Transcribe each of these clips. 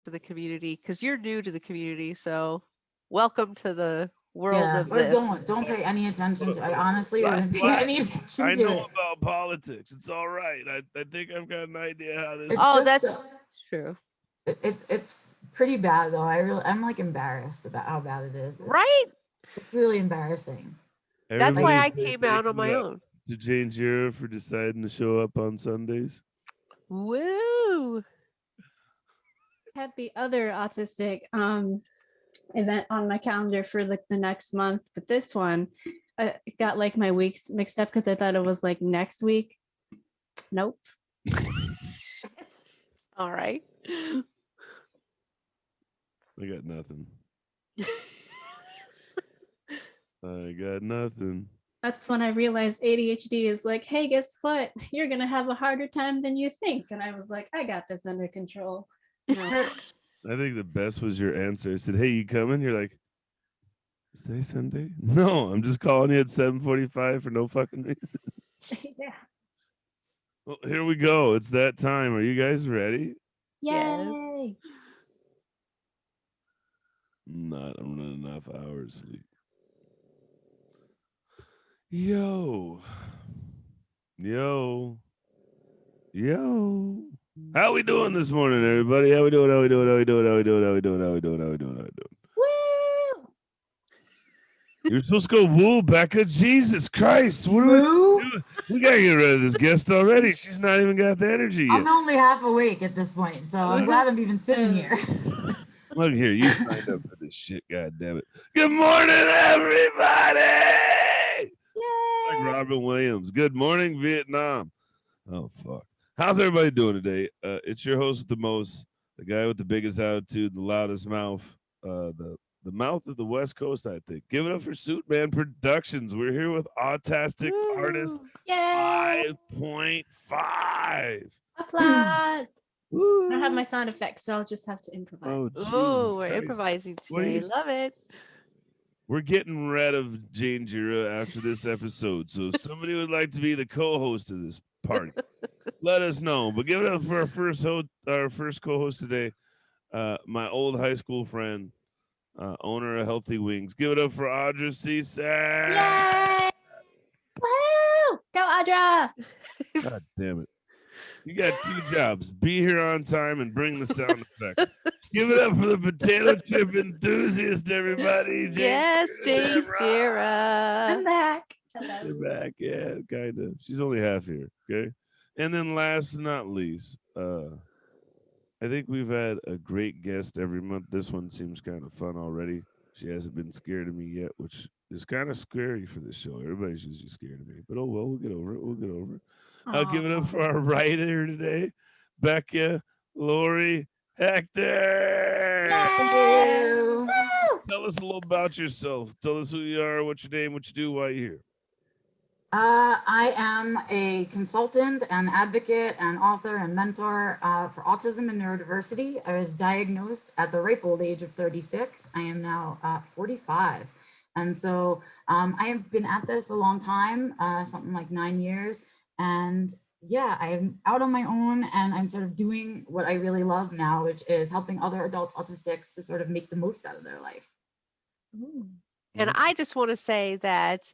to the community because you're new to the community. So welcome to the world Yeah, of or this. don't pay any attention to. I honestly Black, wouldn't pay black. any attention I to know it. about politics. It's all right. I think I've got an idea how this. It's Oh, just that's true. it's pretty bad though. I'm like embarrassed about how bad it is. Right? It's really embarrassing. That's why Everybody I say came thank out on my you own. to Jane Jira for deciding to show up on Sundays. Woo! Had the other autistic event on my calendar for like the next month, but this one I got like my weeks mixed up because I thought it was like next week. Nope. All right. I got nothing. I got nothing. That's when I realized ADHD is like, hey, guess what? You're gonna have a harder time than you think. And I was like, I got this under control. No. I think the best was your answer. I said, "Hey, you coming?" You're like, "Is today Sunday?" No, I'm just calling you at 7:45 for no fucking reason. Yeah. Well, here we go. It's that time. Are you guys ready? Yes. Yay. Not. I'm running enough hours sleep. Yo, yo, yo. How we doing this morning, everybody? How we doing? How we doing? How we doing? How we doing? How we doing? How we doing? How we doing? How we doing? Woo! You're supposed to go woo, Becca. Jesus Christ. What are we Woo! doing? We gotta get rid of this guest already. She's not even got the energy yet. I'm only half awake at this point, so I'm glad I'm even sitting here. Look here, you signed up for this shit, god damn it. Good morning, everybody. Yay! Like Robin Williams. Good morning, Vietnam. Oh fuck. How's everybody doing today? It's your host with the most, the guy with the biggest attitude, the loudest mouth, the mouth of the West Coast, I think. Give it up for Suitman Productions. We're here with Autastic Artist Woo. Yay! 5.5. Applause. I don't have Woo. my sound effects, so I'll just have to improvise. Oh, Oh, Jesus we're Christ. improvising What are you- today. Love it. We're getting rid of Jane Jira after this episode. So if somebody would like to be the co-host of this party, let us know. But give it up for our first co-host today, my old high school friend, owner of Healthy Wings. Give it up for Audra Csack. Yay! Woo! Go, Audra! God damn it. You got two jobs. Be here on time and bring the sound effects. Give it up for the potato chip enthusiast, everybody. Jane Yes, Jane I'm Jira. back. You're Hello. back, yeah, kind of. She's only half here, okay? And then last but not least, I think we've had a great guest every month. This one seems kind of fun already. She hasn't been scared of me yet, which is kind of scary for this show. Everybody's usually scared of me, but oh well, we'll get over it. We'll get over it. I'll give it up for our writer today, Becca Lory Hector. Yay! Hello. Woo! Tell us a little about yourself. Tell us who you are, what's your name, what you do, why you're here. I am a consultant and advocate and author and mentor for autism and neurodiversity. I was diagnosed at the ripe old age of 36. I am now 45. And so I have been at this a long time, something like 9 years. And yeah, I'm out on my own and I'm sort of doing what I really love now, which is helping other adult autistics to sort of make the most out of their life. Ooh. And I just want to say that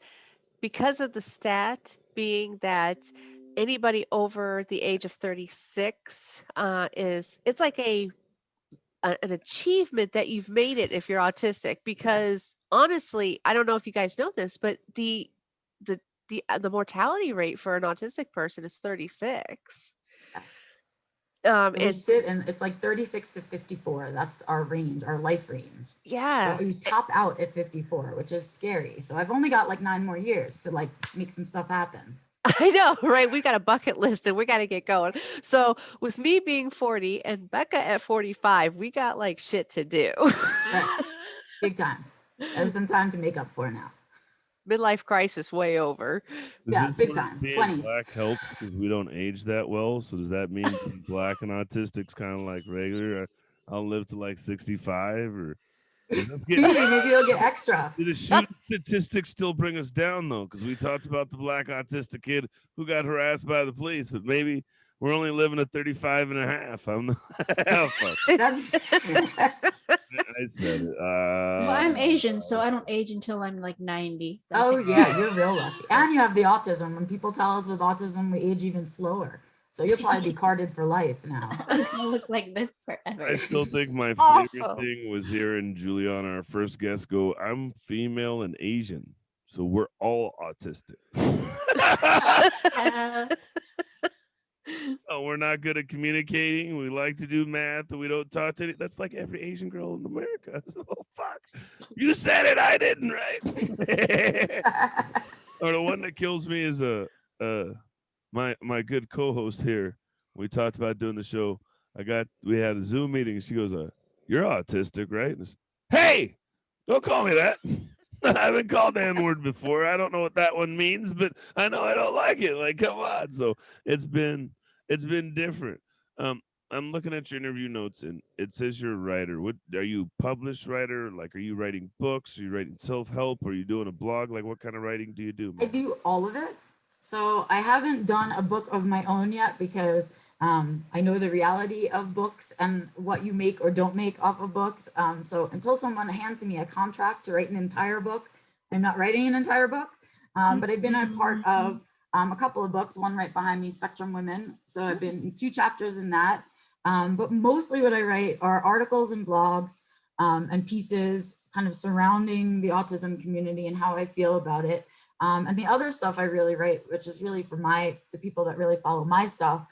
because of the stat being that anybody over the age of 36 it's like an achievement that you've made it if you're autistic, because honestly, I don't know if you guys know this, but the mortality rate for an autistic person is 36. So we And sit and it's like 36 to 54. That's our range, our life range. yeah, So you top out at 54, which is scary. So I've only got like 9 more years to like make some stuff happen. I know, right? We got a bucket list and we got to get going. So with me being 40 and Becca at 45, we got like shit to do. But big time. There's some time to make up for now. Midlife crisis way over. Does Yeah, this big one time. being 20s. black help because we don't age that well? So does that mean being black and autistic's kind of like regular? I'll live to like 65, or let's get. Maybe you'll get extra. Do the shooting statistics still bring us down though? Because we talked about the black autistic kid who got harassed by the police, but maybe We're only living at 35 and a half. I'm not, oh, fuck. That's I said it. Well, I'm Asian, so I don't age until I'm like 90. So I oh think yeah, you're real lucky. And you have the autism. When people tell us with autism, we age even slower. So you'll probably be carded for life now. I'm gonna look like this forever. I still think my favorite Awesome. thing was hearing Juliana, our first guest, go, I'm female and Asian, so we're all autistic. Oh, we're not good at communicating. We like to do math, and we don't talk to any. That's like every Asian girl in America. So, fuck. You said it, I didn't, right? Or the one that kills me is my good co-host here. We talked about doing the show. We had a Zoom meeting. She goes, "You're autistic, right?" Hey, don't call me that. I've been called the N-word before. I don't know what that one means, but I know I don't like it. Like, come on. So it's been different. I'm looking at your interview notes, and it says you're a writer. What are you, published writer? Like, are you writing books? Are you writing self-help? Are you doing a blog? Like, what kind of writing do you do, I man? do all of it. So I haven't done a book of my own yet because I know the reality of books and what you make or don't make off of books. So until someone hands me a contract to write an entire book, I'm not writing an entire book. But I've been a part of a couple of books, one right behind me, Spectrum Women. So I've been in 2 chapters in that. But mostly what I write are articles and blogs and pieces kind of surrounding the autism community and how I feel about it. And the other stuff I really write, which is really for the people that really follow my stuff,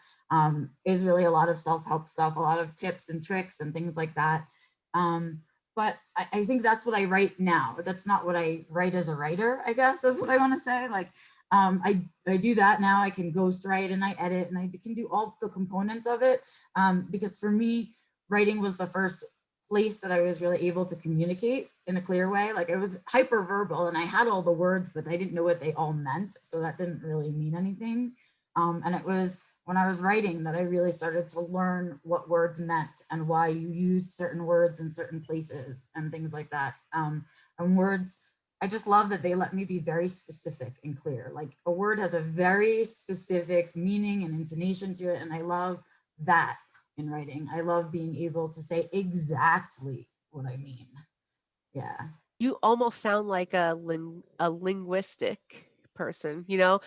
is really a lot of self-help stuff, a lot of tips and tricks and things like that. But I think that's what I write now. That's not what I write as a writer, I guess, is what I want to say. Like, I do that now. I can ghostwrite and I edit and I can do all the components of it. Because for me, writing was the first place that I was really able to communicate in a clear way. Like, it was hyper verbal and I had all the words, but I didn't know what they all meant. So that didn't really mean anything. And it was when I was writing that I really started to learn what words meant and why you used certain words in certain places and things like that. And words, I just love that they let me be very specific and clear. Like, a word has a very specific meaning and intonation to it. And I love that in writing. I love being able to say exactly what I mean. Yeah. You almost sound like a linguistic person, you know?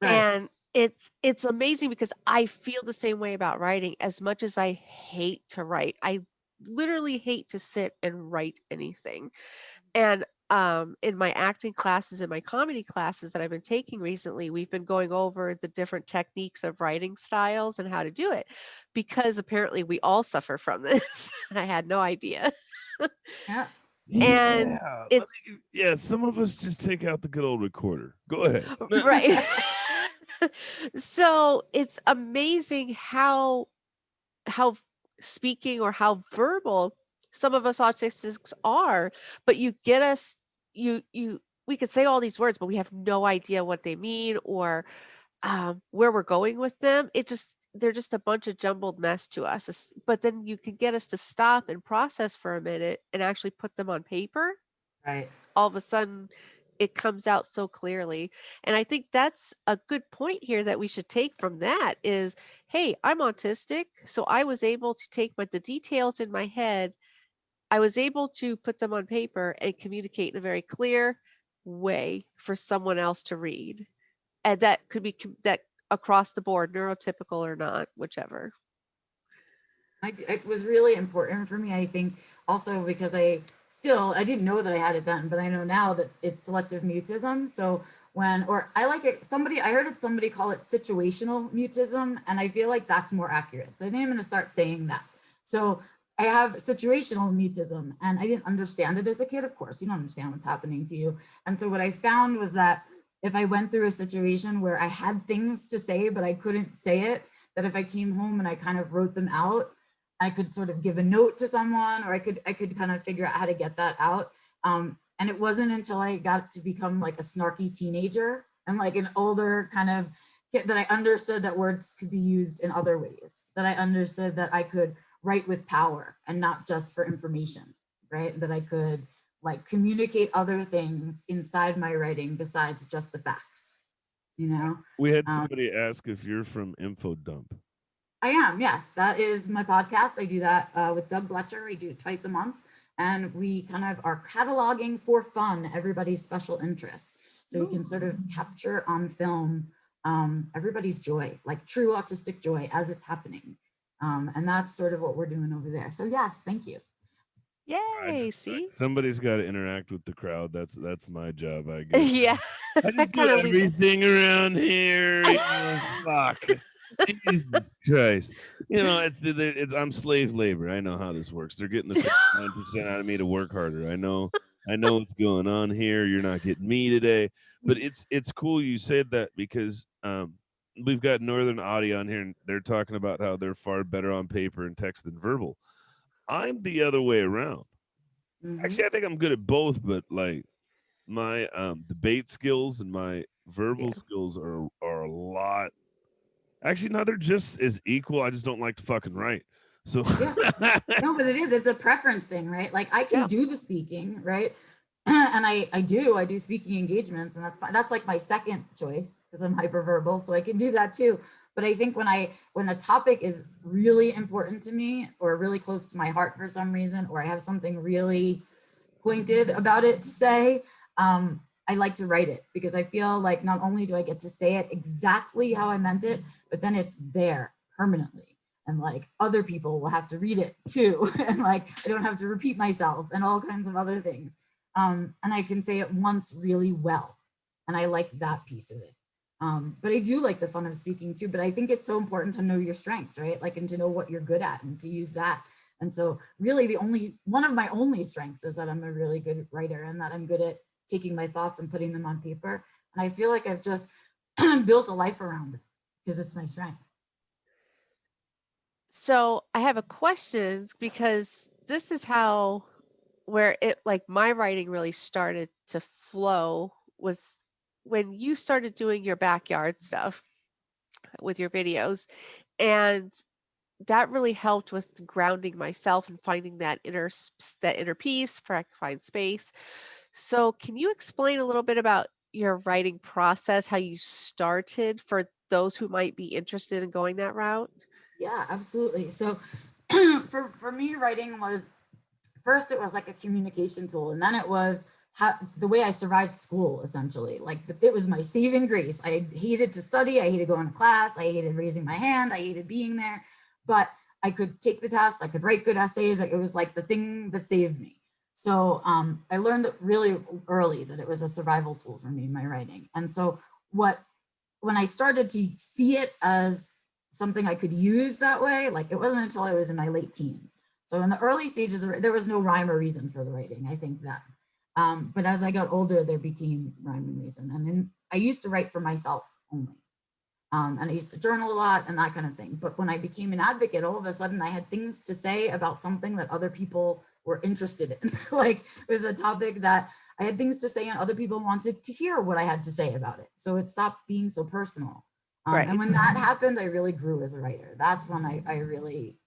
Right. And it's amazing because I feel the same way about writing. As much as I hate to write, I literally hate to sit and write anything. And in my acting classes and my comedy classes that I've been taking recently, we've been going over the different techniques of writing styles and how to do it, because apparently we all suffer from this. And I had no idea. Yeah. And Yeah, it's yeah. Some of us just take out the good old recorder. Go ahead. right. So it's amazing how speaking or how verbal some of us autistics are, but you get us you we could say all these words, but we have no idea what they mean or where we're going with them. They're just a bunch of jumbled mess to us. But then you can get us to stop and process for a minute and actually put them on paper. Right. All of a sudden it comes out so clearly. And I think that's a good point here that we should take from that is, hey, I'm autistic, so I was able to take the details in my head, I was able to put them on paper and communicate in a very clear way for someone else to read. And that could be that across the board, neurotypical or not, whichever. It was really important for me, I think, also because I didn't know that I had it then, but I know now that it's selective mutism. So I like it, I heard somebody call it situational mutism, and I feel like that's more accurate. So I think I'm going to start saying that. So I have situational mutism, and I didn't understand it as a kid. Of course, you don't understand what's happening to you. And so what I found was that if I went through a situation where I had things to say, but I couldn't say it, that if I came home and I kind of wrote them out, I could sort of give a note to someone, or I could kind of figure out how to get that out. And it wasn't until I got to become like a snarky teenager and like an older kind of kid that I understood that words could be used in other ways, that I understood that I could write with power and not just for information, right? That I could like communicate other things inside my writing besides just the facts, you know? We had somebody ask if you're from Info Dump. I am, yes. That is my podcast. I do that with Doug Bletcher. We do it twice a month. And we kind of are cataloging for fun everybody's special interests. So we can sort of capture on film everybody's joy, like true autistic joy as it's happening. And that's sort of what we're doing over there. So yes, thank you. Yay, see? Somebody's got to interact with the crowd. That's my job, I guess. Yeah. I just do kind of leave. everything around here. Fuck. Jesus Christ. I'm slave labor. I know how this works. They're getting the 59% out of me to work harder. I know what's going on here. You're not getting me today. But it's cool you said that because we've got Northern Audi on here and they're talking about how they're far better on paper and text than verbal. I'm the other way around. Actually, I think I'm good at both, but like my debate skills and my verbal Yeah. skills are a lot. Actually, no, they're just as equal. I just don't like to fucking write. So Yeah. No, but it's a preference thing, right? Like I can Yeah. do the speaking, right? And I do speaking engagements, and that's fine. That's like my second choice because I'm hyperverbal, so I can do that too. But I think when a topic is really important to me or really close to my heart for some reason, or I have something really pointed about it to say, I like to write it because I feel like not only do I get to say it exactly how I meant it, but then it's there permanently. And like other people will have to read it too. And like I don't have to repeat myself and all kinds of other things. And I can say it once really well. And I like that piece of it. But I do like the fun of speaking too. But I think it's so important to know your strengths, right? Like, and to know what you're good at and to use that. And so really one of my only strengths is that I'm a really good writer and that I'm good at taking my thoughts and putting them on paper. And I feel like I've just built a life around it because it's my strength. So I have a question because this is where it like my writing really started to flow was when you started doing your backyard stuff with your videos, and that really helped with grounding myself and finding that inner peace where I can find space. So can you explain a little bit about your writing process, how you started for those who might be interested in going that route? Yeah, absolutely. So for me, writing was first it was like a communication tool, and then it was the way I survived school essentially. Like it was my saving grace. I hated to study, I hated going to class, I hated raising my hand, I hated being there, but I could take the tests, I could write good essays. Like it was like the thing that saved me. So I learned really early that it was a survival tool for me, my writing. And so when I started to see it as something I could use that way, like it wasn't until I was in my late teens. So in the early stages, there was no rhyme or reason for the writing, I think that. But as I got older, there became rhyme and reason. And then I used to write for myself only. And I used to journal a lot and that kind of thing. But when I became an advocate, all of a sudden I had things to say about something that other people were interested in. Like it was a topic that I had things to say and other people wanted to hear what I had to say about it. So it stopped being so personal. Right. And when that happened, I really grew as a writer. That's when I really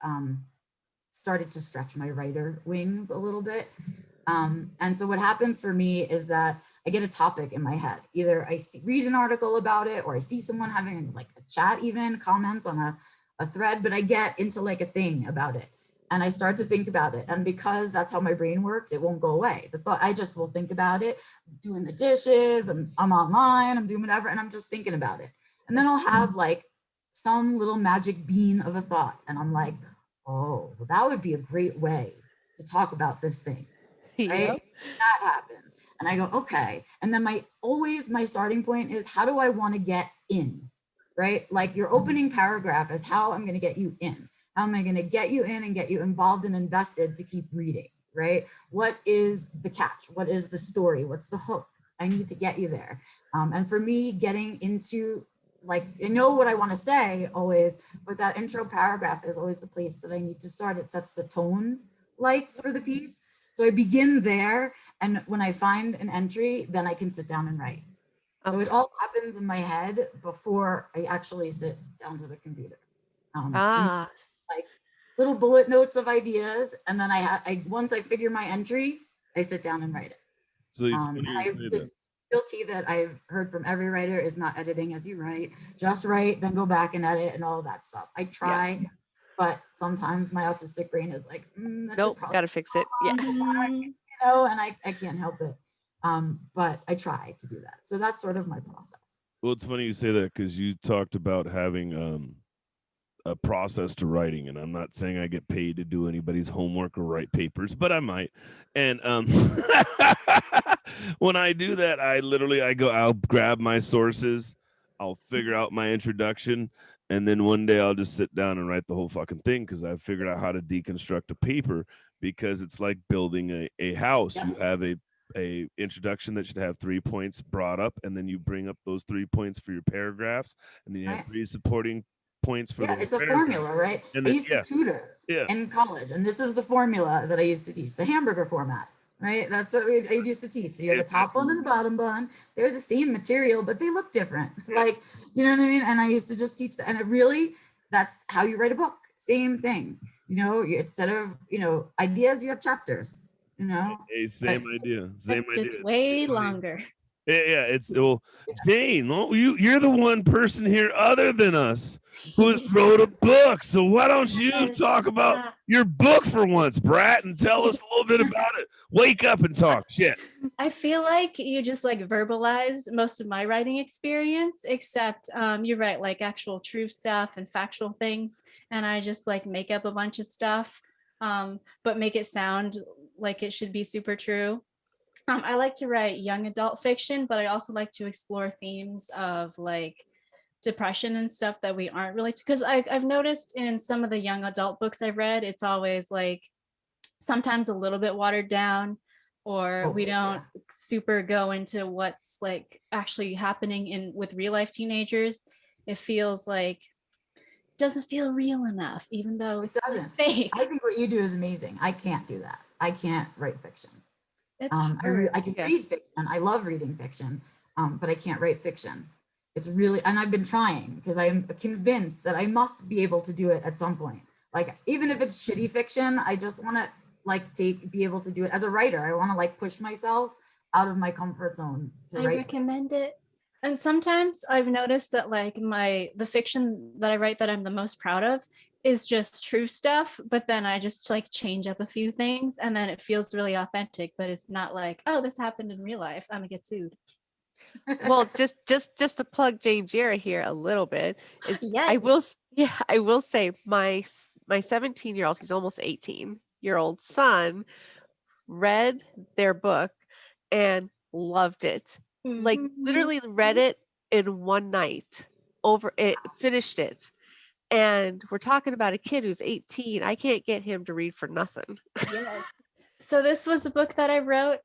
started to stretch my writer wings a little bit. And so what happens for me is that I get a topic in my head. Either read an article about it, or I see someone having like a chat, even comments on a thread, but I get into like a thing about it. And I start to think about it. And because that's how my brain works, it won't go away. The thought, I just will think about it, doing the dishes, I'm online, I'm doing whatever, and I'm just thinking about it. And then I'll have like some little magic bean of a thought. And I'm like, oh, well, that would be a great way to talk about this thing. Right? Yep. That happens. And I go, okay. And then my starting point is how do I want to get in? Right? Like your opening paragraph is how I'm going to get you in. How am I going to get you in and get you involved and invested to keep reading? Right? What is the catch? What is the story? What's the hook? I need to get you there. And for me, getting into like, I know what I want to say always, but that intro paragraph is always the place that I need to start. It sets the tone like for the piece. So I begin there, and when I find an entry, then I can sit down and write. So it all happens in my head before I actually sit down to the computer. Ah, Like little bullet notes of ideas, and then I once I figure my entry, I sit down and write it. So it's funny you say that. real key that I've heard from every writer is not editing as you write. Just write, then go back and edit and all of that stuff. I try, but sometimes my autistic brain is like, that should Nope, probably gotta fix it. Yeah. go back, Mhm. and I can't help it. But I try to do that. So that's sort of my process. Well, it's funny you say that because you talked about having a process to writing, and I'm not saying I get paid to do anybody's homework or write papers, but I might. And when I do that, I'll grab my sources, I'll figure out my introduction, and then one day I'll just sit down and write the whole fucking thing because I've figured out how to deconstruct a paper, because it's like building a house. Yeah. You have a introduction that should have 3 points brought up, and then you bring up those 3 points for your paragraphs, and then you have Right. 3 supporting points for Yeah, those it's a paragraphs. formula, right? And I then, used to tutor yeah. in college, and this is the formula that I used to teach, the hamburger format, right? That's what I used to teach. So you have a top bun and a bottom bun. They're the same material, but they look different. Like, you know what I mean? And I used to just teach that. And it really, that's how you write a book. Same thing. Instead of, ideas, you have chapters, Same idea. Same Except idea. it's It's way funny. longer. Yeah, it's well, Jane. Well, you're the one person here other than us who has wrote a book. So why don't you talk about your book for once, Brat, and tell us a little bit about it? Wake up and talk shit. I feel like you just like verbalized most of my writing experience, except you write like actual true stuff and factual things, and I just like make up a bunch of stuff, but make it sound like it should be super true. I like to write young adult fiction, but I also like to explore themes of like depression and stuff that we aren't really, because I've noticed in some of the young adult books I've read, it's always like sometimes a little bit watered down, or we don't super go into what's like actually happening in with real life teenagers. It feels like doesn't feel real enough, even though It it's doesn't. fake. I think what you do is amazing. I can't do that. I can't write fiction. It's I hard. can Yeah. read fiction. I love reading fiction, but I can't write fiction. It's really, and I've been trying because I'm convinced that I must be able to do it at some point. Like, even if it's shitty fiction, I just want to be able to do it as a writer. I want to like push myself out of my comfort zone to I write. recommend it. And sometimes I've noticed that like the fiction that I write that I'm the most proud of is just true stuff, but then I just like change up a few things and then it feels really authentic, but it's not like, oh, this happened in real life, I'm gonna get sued. Well, just to plug Jane Jira here a little bit is Yes. I will say my 17-year-old, he's almost 18-year-old son read their book and loved it. Like literally read it in one night. Finished it. And we're talking about a kid who's 18. I can't get him to read for nothing. Yes. So this was a book that I wrote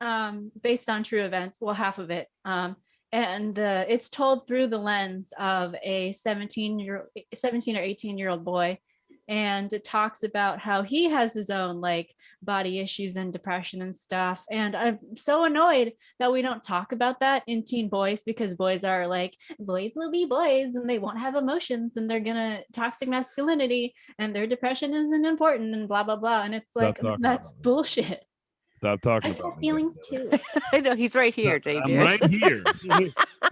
based on true events, well, half of it. And it's told through the lens of a 17 or 18-year-old boy. And it talks about how he has his own like body issues and depression and stuff. And I'm so annoyed that we don't talk about that in teen boys, because boys are like, boys will be boys and they won't have emotions and they're gonna toxic masculinity and their depression isn't important and blah blah blah. And it's like, that's bullshit. Stop talking I about have me. feelings too. I know he's right here, Jane I'm Jira. right here.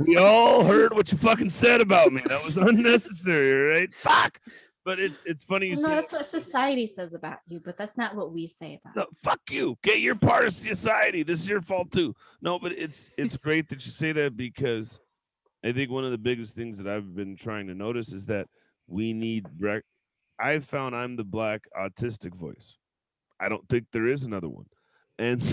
We all heard what you fucking said about me. That was unnecessary, right? Fuck. But it's funny you No, say that's what society says about you, but that's not what we say about no, fuck you. Get your part of society. This is your fault too. No, but it's great that you say that, because I think one of the biggest things that I've been trying to notice is that we need I've found I'm the black autistic voice. I don't think there is another one. And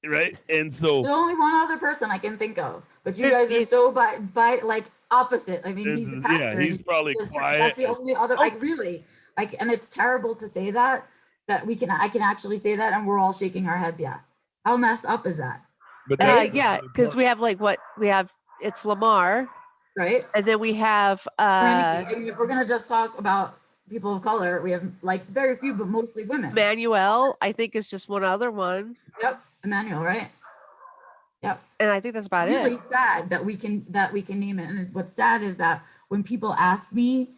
right. And so There's only one other person I can think of, but you guys are so by like opposite. I mean, he's a pastor. He's probably quiet. That's the only other. And it's terrible to say that I can actually say that, and we're all shaking our heads. Yes. How messed up is that? But yeah, because we have it's Lamar, right? And then we have I mean, if we're gonna just talk about people of color, we have like very few, but mostly women. Manuel, I think, is just one other one. Yep, Emmanuel, right? Yep. And I think that's about it. Really sad that we can name it. And what's sad is that when people ask me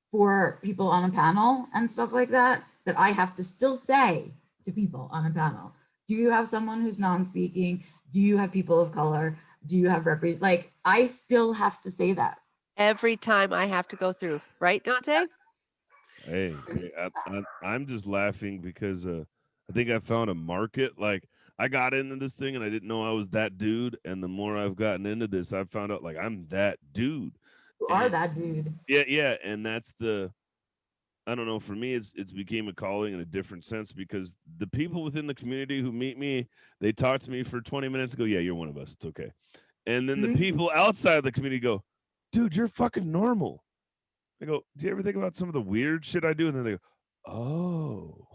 for people on a panel and stuff like that, that I have to still say to people on a panel, do you have someone who's non-speaking? Do you have people of color? do you have like, I still have to say that. Every time I have to go through, right, Dante? Hey, I'm just laughing because I think I found a market. Like I got into this thing and I didn't know I was that dude. And the more I've gotten into this, I've found out like I'm that dude. You are And that dude. yeah, and that's the I don't know. For me, it's became a calling in a different sense because the people within the community who meet me, they talk to me for 20 minutes. Go, yeah, you're one of us. It's okay. And then the Mhm. people outside the community go, dude, you're fucking normal. I go, do you ever think about some of the weird shit I do? And then they go, oh.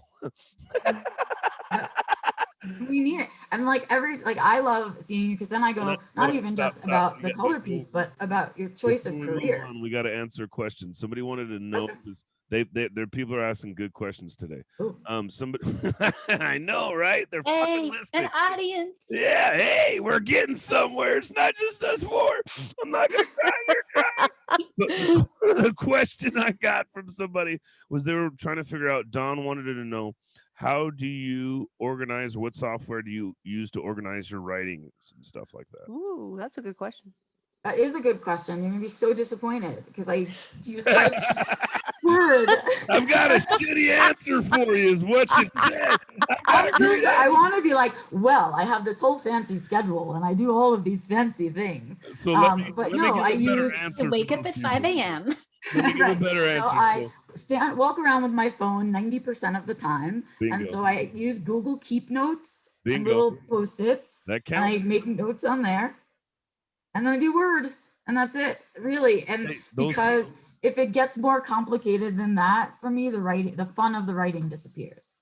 We need it. And like I love seeing you because then I go, Hold not on, even stop, just stop. about the color piece, but about your choice Before of we move career. on, we got to answer a question. Somebody wanted to know Okay. because their people are asking good questions today. Ooh. Somebody, I know, right? They're fucking Hey, listening. an audience. Yeah, hey, we're getting somewhere. It's not just us four. I'm not gonna cry. You're crying. But the question I got from somebody was they were trying to figure out. Don wanted to know how do you organize? What software do you use to organize your writings and stuff like that? Ooh, that's a good question. That is a good question. You're gonna be so disappointed because I use such Word. I've got a shitty answer for you, is what you said. I'm so sorry. I want to be like, well, I have this whole fancy schedule and I do all of these fancy things. So let me But give no, I a better use answer. Wake for up those at 5 people. a.m. Let me give a better answer. No, I walk around with my phone 90% of the time. Bingo. And so I use Google Keep Notes and Bingo. little Post-its. That And I counts. make notes on there. And then I do Word. And that's it, really. And Hey, because if it gets more complicated than that, for me, the fun of the writing disappears.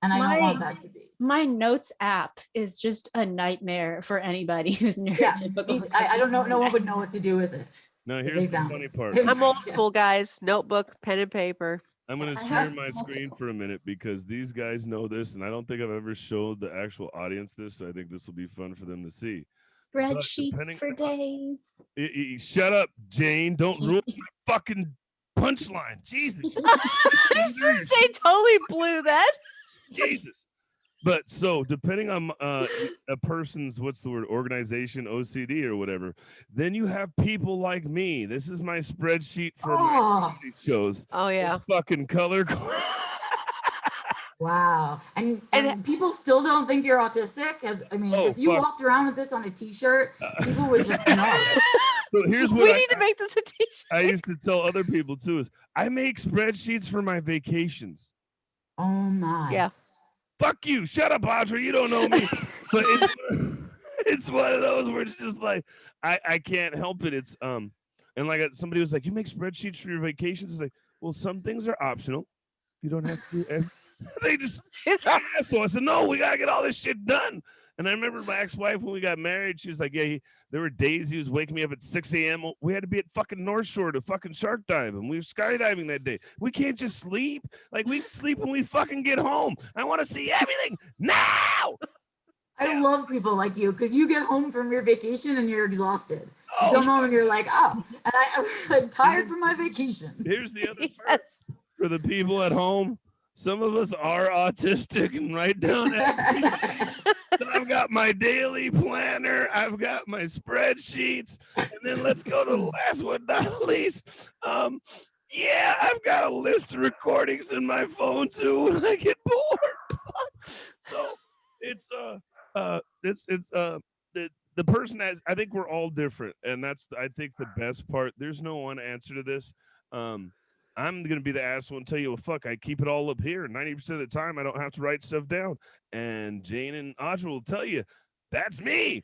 And I don't want that to be. My notes app is just a nightmare for anybody who's Yeah, neurotypical. I don't know. No one would know what to do with it. now if here's they the found funny it. part. I'm old school, guys. Notebook, pen and paper. I'm going I to have share my screen multiple. for a minute because these guys know this, and I don't think I've ever showed the actual audience this, so I think this will be fun for them to see. Spreadsheets for days. Shut up, Jane. Don't ruin my fucking punchline. Jesus. They totally blew that. Jesus. But so depending on a person's organization, OCD or whatever, then you have people like me. This is my spreadsheet for my shows. Oh yeah. It's fucking color. Wow. And people still don't think you're autistic. If you walked around with this on a t-shirt, people would just know. So here's what we need to make this a t-shirt. I used to tell other people too is I make spreadsheets for my vacations. Oh my. Yeah. Fuck you. Shut up, Audrey. You don't know me. But it's one of those where it's just like I can't help it. It's and like somebody was like, you make spreadsheets for your vacations. It's like, well, some things are optional. You don't have to do they just so I said, no, we gotta get all this shit done. And I remember my ex-wife when we got married, she was like, yeah, there were days he was waking me up at 6 a.m. We had to be at fucking North Shore to fucking shark dive, and we were skydiving that day. We can't just sleep. Like, we can sleep when we fucking get home. I want to see everything now. I love people like you because you get home from your vacation and you're exhausted. You come home and you're like, oh, and I'm tired from my vacation. Here's the other part for the people at home. Some of us are autistic and write down everything. So I've got my daily planner. I've got my spreadsheets. And then let's go to the last one, not least. Yeah, I've got a list of recordings in my phone too when I get bored. So it's the person has, I think we're all different. And that's, I think, the best part. There's no one answer to this. I'm going to be the asshole and tell you, well, fuck, I keep it all up here. 90% of the time, I don't have to write stuff down. And Jane and Audrey will tell you, that's me.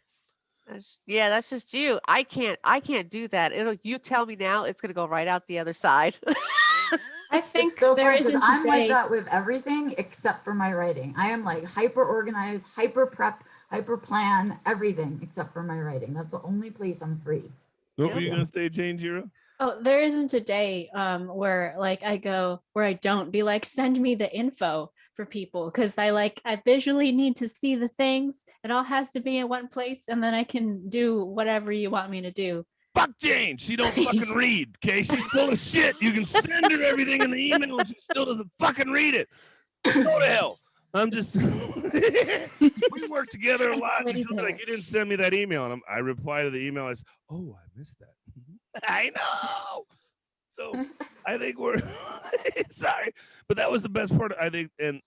That's just you. I can't do that. You tell me now, it's going to go right out the other side. I think it's so there funny because isn't I'm like today. that with everything except for my writing. I am like hyper organized, hyper prep, hyper plan, everything except for my writing. That's the only place I'm free. What were you going to say, Jane Jira? Oh, there isn't a day where like I go where I don't be like, send me the info for people because I visually need to see the things. It all has to be in one place, and then I can do whatever you want me to do. Fuck Jane. She don't fucking read. Okay, she's full of shit. You can send her everything in the email, and she still doesn't fucking read it. Go to hell. I'm just. We work work together a lot. And she'll be Amazing. like, you didn't send me that email. And I reply to the email. I say, oh, I missed that. I know. So I think we're sorry, but that was the best part. I think, and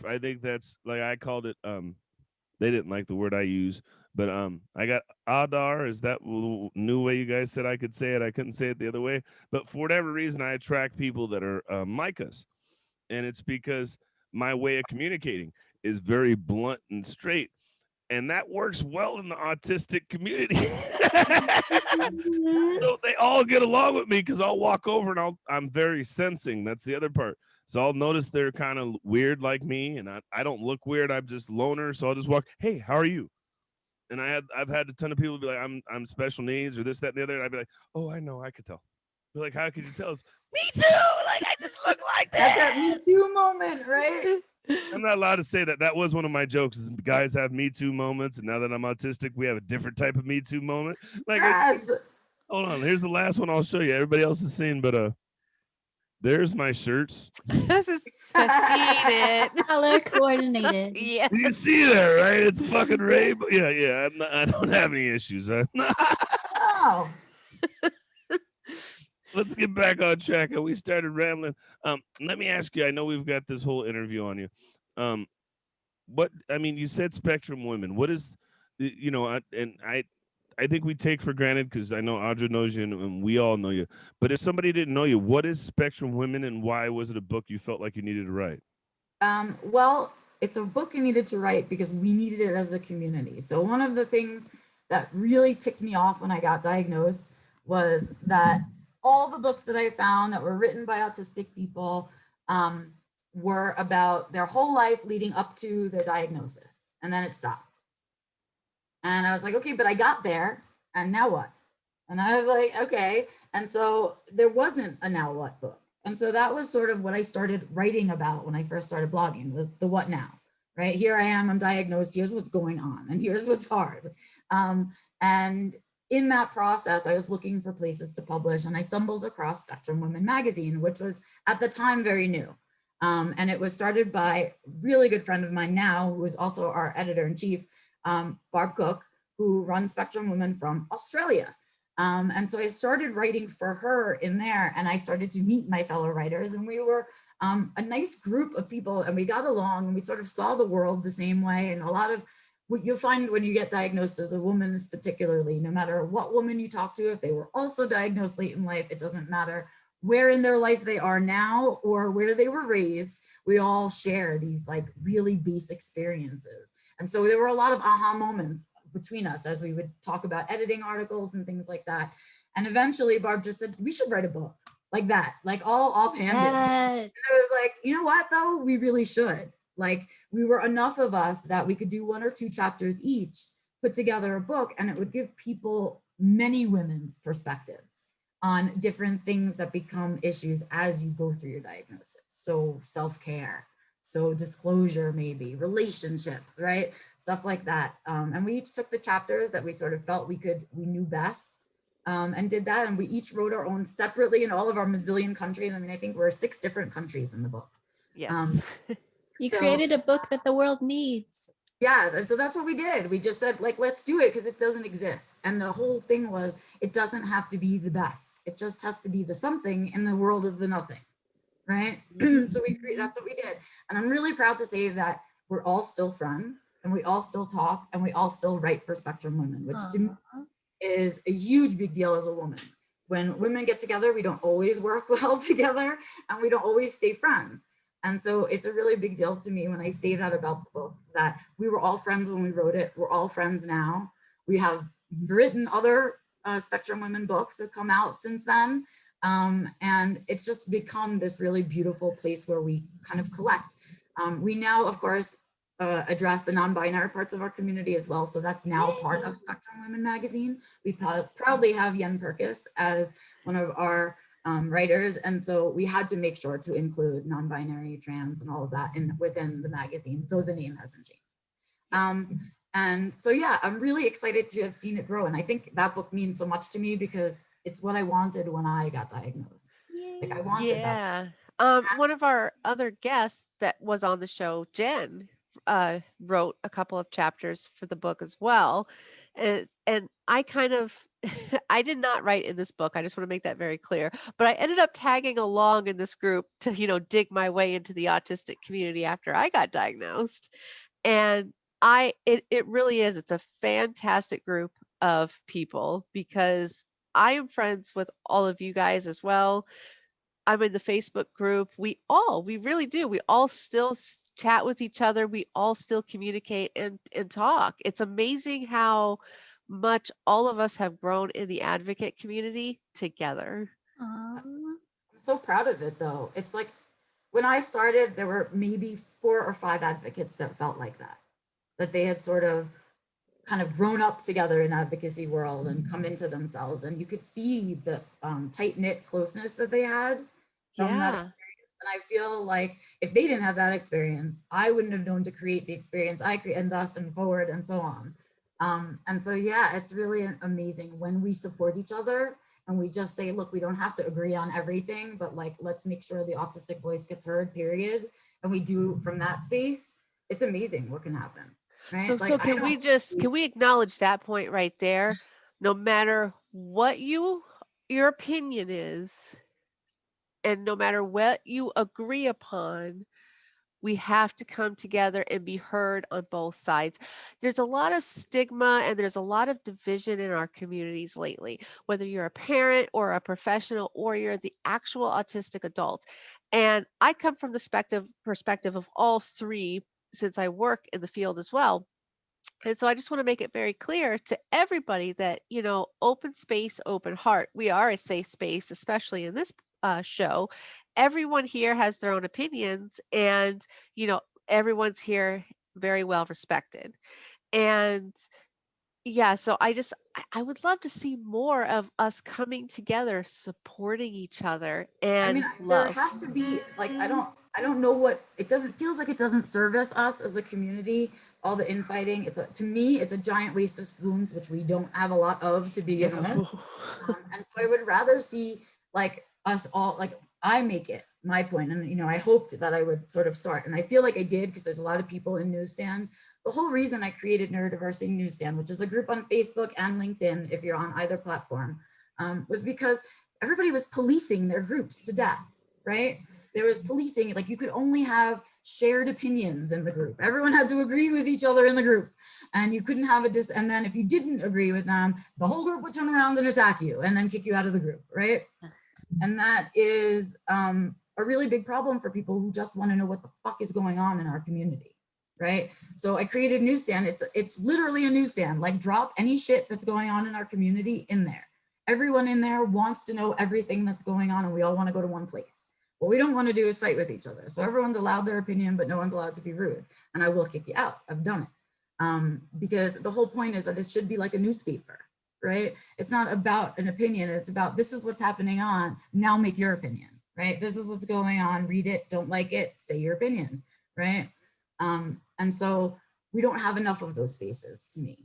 I think that's like I called it. They didn't like the word I use, but I got Adar. Is that new way you guys said I could say it? I couldn't say it the other way. But for whatever reason, I attract people that are like us, and it's because my way of communicating is very blunt and straight, and that works well in the autistic community. So Yes. they all get along with me because I'll walk over and I'm very sensing. That's the other part. So I'll notice they're kind of weird like me, and I don't look weird. I'm just loner, so I'll just walk. Hey, how are you? And I've had a ton of people be like, I'm special needs or this that and the other. And I'd be like, oh, I know, I could tell. They're like, how could you tell? Us? Me too. Like I just look like That's that Me that. Too moment, right? I'm not allowed to say that. That was one of my jokes. Is guys have Me Too moments, and now that I'm autistic, we have a different type of Me Too moment. Like, Yes. hold on, here's the last one I'll show you. Everybody else has seen, but there's my shirts. This is I've seen it. Color coordinated. Yeah. You see that, right? It's fucking rainbow. Yeah. I don't have any issues. Oh, Let's get back on track. We started rambling. Let me ask you. I know we've got this whole interview on you. Um, what I mean, you said spectrum women. What is, I think we take for granted because I know Audra knows you and we all know you. But if somebody didn't know you, what is spectrum women and why was it a book you felt like you needed to write? well, it's a book I needed to write because we needed it as a community. So one of the things that really ticked me off when I got diagnosed was that all the books that I found that were written by autistic people were about their whole life leading up to their diagnosis, and then it stopped. And I was like, okay, but I got there, and now what? And I was like, okay. And so there wasn't a now what book. And so that was sort of what I started writing about when I first started blogging, was the what now, right? Here I am, I'm diagnosed, here's what's going on, and here's what's hard. And in that process, I was looking for places to publish, and I stumbled across Spectrum Women magazine, which was at the time very new. And it was started by a really good friend of mine now, who is also our editor-in-chief, Barb Cook, who runs Spectrum Women from Australia. And so I started writing for her in there, and I started to meet my fellow writers, and we were a nice group of people, and we got along, and we sort of saw the world the same way. And a lot of what you'll find when you get diagnosed as a woman is particularly, no matter what woman you talk to, if they were also diagnosed late in life, it doesn't matter where in their life they are now or where they were raised, we all share these like really base experiences. And so there were a lot of aha moments between us as we would talk about editing articles and things like that. And eventually Barb just said, we should write a book like that, like all offhanded. Yes. And I was like, you know what though? We really should. Like we were enough of us that we could do 1 or 2 chapters each, put together a book, and it would give people many women's perspectives on different things that become issues as you go through your diagnosis. So self-care, so disclosure, maybe relationships, right? Stuff like that. And we each took the chapters that we sort of felt we knew best, and did that. And we each wrote our own separately in all of our mazillion countries. I mean, I think we're 6 different countries in the book. Yes. You So- created a book that the world needs. Yes, and so that's what we did. We just said, like, let's do it because it doesn't exist. And the whole thing was, it doesn't have to be the best. It just has to be the something in the world of the nothing, right? So that's what we did. And I'm really proud to say that we're all still friends, and we all still talk, and we all still write for Spectrum Women, which to me is a huge big deal as a woman. When women get together, we don't always work well together, and we don't always stay friends. And so it's a really big deal to me when I say that about the book, that we were all friends when we wrote it. We're all friends now. We have written other Spectrum Women books that come out since then. And it's just become this really beautiful place where we kind of collect. We now, of course, address the non-binary parts of our community as well. So that's now part of Spectrum Women magazine. We proudly have Yen Perkis as one of our writers, and so we had to make sure to include non-binary, trans, and all of that within the magazine, though the name hasn't changed. And so yeah, I'm really excited to have seen it grow, and I think that book means so much to me because it's what I wanted when I got diagnosed. Like I wanted that. Yeah. One of our other guests that was on the show, Jen, wrote a couple of chapters for the book as well. And I kind of, I did not write in this book. I just want to make that very clear. But I ended up tagging along in this group to, dig my way into the autistic community after I got diagnosed. And it really is. It's a fantastic group of people because I am friends with all of you guys as well. I'm in the Facebook group. We really do. We all still chat with each other. We all still communicate and talk. It's amazing how much all of us have grown in the advocate community together. I'm so proud of it though. It's like when I started, there were maybe 4 or 5 advocates that felt like that they had sort of kind of grown up together in advocacy world and come into themselves, and you could see the tight knit closeness that they had from that Yeah. experience. And I feel like if they didn't have that experience, I wouldn't have known to create the experience I create, and thus and forward and so on. And so yeah, it's really amazing when we support each other and we just say, look, we don't have to agree on everything, but like let's make sure the autistic voice gets heard, period. And we do from that space. It's amazing what can happen. Right? So Like can we acknowledge that point right there? No matter what your opinion is, and no matter what you agree upon, we have to come together and be heard on both sides. There's a lot of stigma and there's a lot of division in our communities lately, whether you're a parent or a professional or you're the actual autistic adult. And I come from the perspective of all three since I work in the field as well. And so I just want to make it very clear to everybody that, open space, open heart. We are a safe space, especially in this show. Everyone here has their own opinions, and, everyone's here very well respected. And yeah, so I would love to see more of us coming together, supporting each other I mean, and there love. has to be like I don't know what it doesn't feels like it doesn't service us as a community. All the infighting, to me, it's a giant waste of spoons, which we don't have a lot of to begin with. Yeah. And so I would rather see like us all like I make it my point, and I hoped that I would sort of start, and I feel like I did because there's a lot of people in Newsstand. The whole reason I created Neurodiversity Newsstand, which is a group on Facebook and LinkedIn, if you're on either platform, was because everybody was policing their groups to death, right? There was policing, like you could only have shared opinions in the group. Everyone had to agree with each other in the group, and you couldn't have and then if you didn't agree with them, the whole group would turn around and attack you and then kick you out of the group, right? And that is a really big problem for people who just want to know what the fuck is going on in our community, right? So I created Newsstand. It's literally a newsstand, like drop any shit that's going on in our community in there. Everyone in there wants to know everything that's going on, and we all want to go to one place. What we don't want to do is fight with each other. So everyone's allowed their opinion, but no one's allowed to be rude. And I will kick you out. I've done it. Because the whole point is that it should be like a newspaper, right? It's not about an opinion. It's about this is what's happening on, now make your opinion, right? This is what's going on, read it, don't like it, say your opinion, right? And so we don't have enough of those spaces, to me,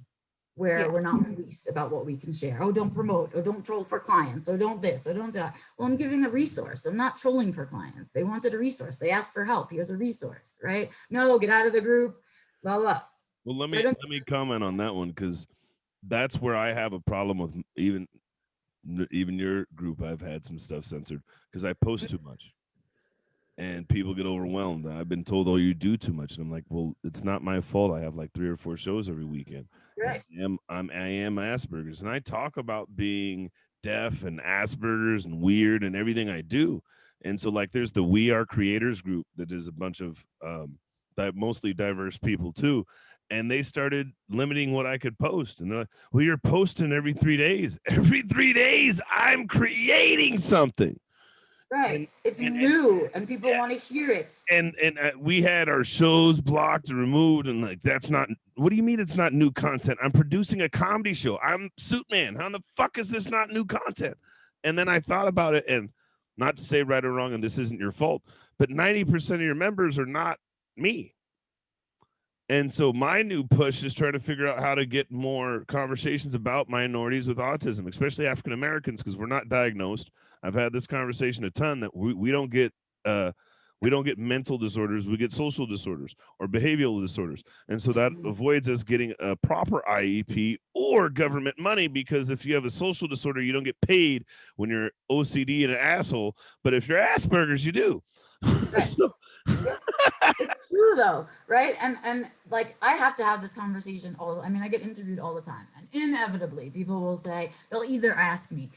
where we're not policed about what we can share. Oh, don't promote, or don't troll for clients, or don't this, or don't that. Well, I'm giving a resource. I'm not trolling for clients. They wanted a resource. They asked for help. Here's a resource, right? No, get out of the group, blah, blah. Well, let me comment on that one, because that's where I have a problem with even your group. I've had some stuff censored because I post too much. And people get overwhelmed. I've been told, "Oh, you do too much," and I'm like, "Well, it's not my fault. I have like 3 or 4 shows every weekend. Right. I am Asperger's, and I talk about being deaf and Asperger's and weird and everything I do. And so, like, there's the We Are Creators group that is a bunch of mostly diverse people too, and they started limiting what I could post. And they're like, "Well, you're posting every 3 days. Every 3 days, I'm creating something." Right. It's new and people want to hear it. And we had our shows blocked and removed, and like, that's not, what do you mean it's not new content? I'm producing a comedy show. I'm Suitman. How the fuck is this not new content? And then I thought about it, and not to say right or wrong, and this isn't your fault, but 90% of your members are not me. And so my new push is trying to figure out how to get more conversations about minorities with autism, especially African Americans, because we're not diagnosed. I've had this conversation a ton that we don't get We don't get mental disorders, we get social disorders or behavioral disorders. And so that avoids us getting a proper IEP or government money, because if you have a social disorder, you don't get paid when you're OCD and an asshole. But if you're Asperger's, you do. Right. So, It's true though, right? And like I have to have this conversation I mean, I get interviewed all the time, and inevitably people will say, they'll either ask me,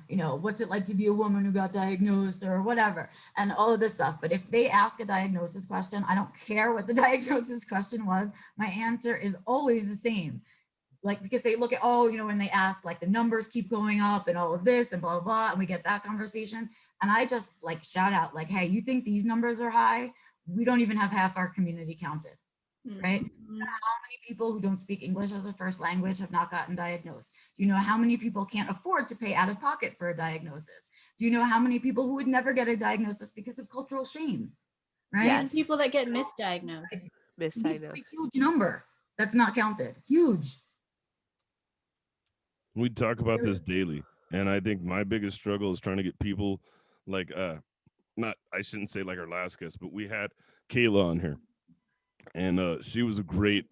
you know, what's it like to be a woman who got diagnosed or whatever, and all of this stuff. But if they ask a diagnosis question, I don't care what the diagnosis question was, my answer is always the same. Like, because they look at, oh, you know, when they ask, like the numbers keep going up and all of this and blah, blah, blah, and we get that conversation. And I just like shout out like, hey, you think these numbers are high? We don't even have half our community counted, right? Mhm. How many people who don't speak English as a first language have not gotten diagnosed? Do you know how many people can't afford to pay out of pocket for a diagnosis? Do you know how many people who would never get a diagnosis because of cultural shame, right? Yes. People that get misdiagnosed. This is Misdiagnosed. a huge number that's not counted. Huge. we talk about this daily. And I think my biggest struggle is trying to get people like, not, I shouldn't say like our last guest, but we had Kayla on here. And she was a great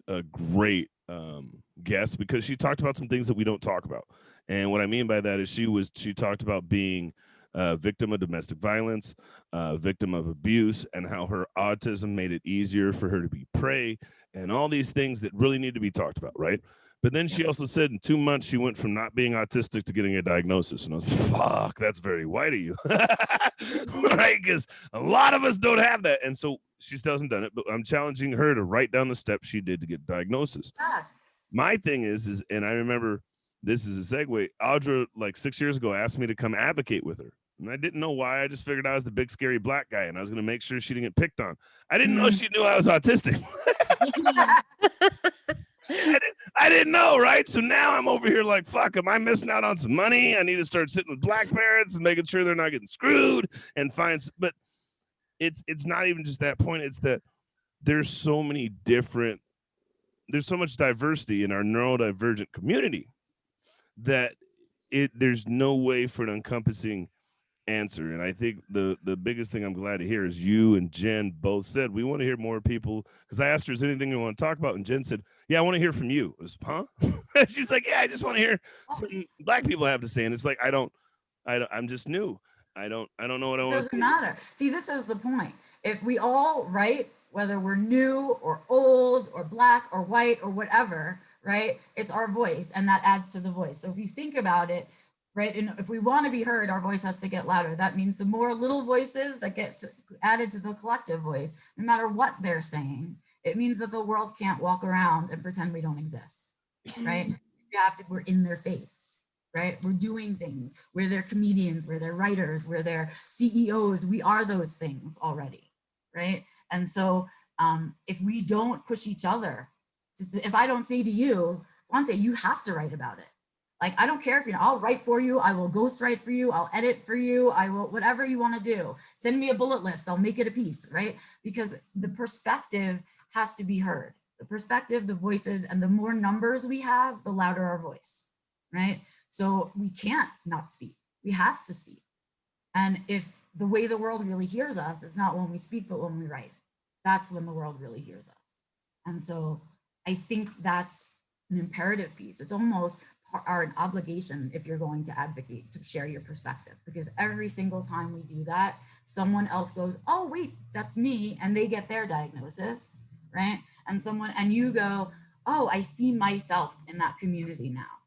guest, because she talked about some things that we don't talk about. And what I mean by that is she talked about being a victim of domestic violence, victim of abuse, and how her autism made it easier for her to be prey, and all these things that really need to be talked about, right? But then she also said in 2 months she went from not being autistic to getting a diagnosis, and I was like, "Fuck, that's very white of you," right? Because a lot of us don't have that, and so she still hasn't done it. But I'm challenging her to write down the steps she did to get diagnosis. Yes. My thing is, and I remember this is a segue. Audra, like 6 years ago, asked me to come advocate with her. And I didn't know why. I just figured I was the big scary black guy and I was going to make sure she didn't get picked on. I didn't know she knew I was autistic. I didn't know, right? So now I'm over here like, fuck, am I missing out on some money? I need to start sitting with black parents and making sure they're not getting screwed and find. But it's not even just that point. It's that there's so many different, there's so much diversity in our neurodivergent community that there's no way for an encompassing answer. And I think the biggest thing I'm glad to hear is you and Jen both said we want to hear more people, because I asked her, is there anything you want to talk about? And Jen said, yeah, I want to hear from you. I was, huh? She's like, yeah, I just want to hear something black people have to say. And it's like, I'm just new. I don't know what I It want to doesn't matter. See, this is the point. If we all write, whether we're new or old or black or white or whatever, right? It's our voice, and that adds to the voice. So if you think about it, right, and if we want to be heard, our voice has to get louder. That means the more little voices that get added to the collective voice, no matter what they're saying, it means that the world can't walk around and pretend we don't exist, right? We're in their face, right? We're doing things. We're their comedians, we're their writers, we're their CEOs. We are those things already, right? And so if we don't push each other, if I don't say to you, Fonte, you have to write about it. Like, I don't care if I'll write for you. I will ghost write for you. I'll edit for you. I will, whatever you want to do. Send me a bullet list. I'll make it a piece, right? Because the perspective has to be heard. The perspective, the voices, and the more numbers we have, the louder our voice, right? So we can't not speak. We have to speak. And if the way the world really hears us is not when we speak, but when we write, that's when the world really hears us. And so I think that's an imperative piece. It's almost an obligation, if you're going to advocate, to share your perspective, because every single time we do that, someone else goes, oh wait, that's me, and they get their diagnosis, right? And you go, oh, I see myself in that community now,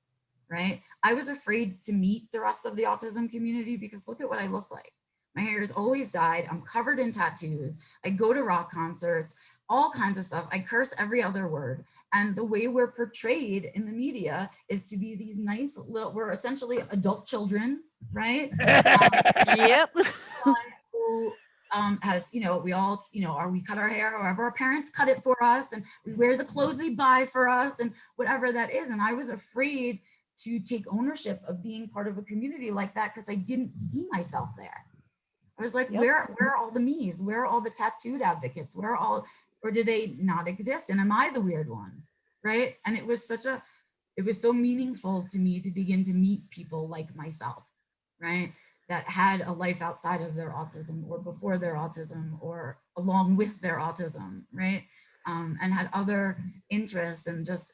right? I was afraid to meet the rest of the autism community because look at what I look like. My hair is always dyed. I'm covered in tattoos. I go to rock concerts, all kinds of stuff. I curse every other word. And the way we're portrayed in the media is to be these nice little, we're essentially adult children, right? Yep. Who has, we all, we cut our hair however our parents cut it for us, and we wear the clothes they buy for us and whatever that is. And I was afraid to take ownership of being part of a community like that because I didn't see myself there. I was like, Yep. where are all the me's? Where are all the tattooed advocates? Or do they not exist? And am I the weird one? Right. And it was so meaningful to me to begin to meet people like myself. Right. that had a life outside of their autism or before their autism or along with their autism, right? And had other interests and just,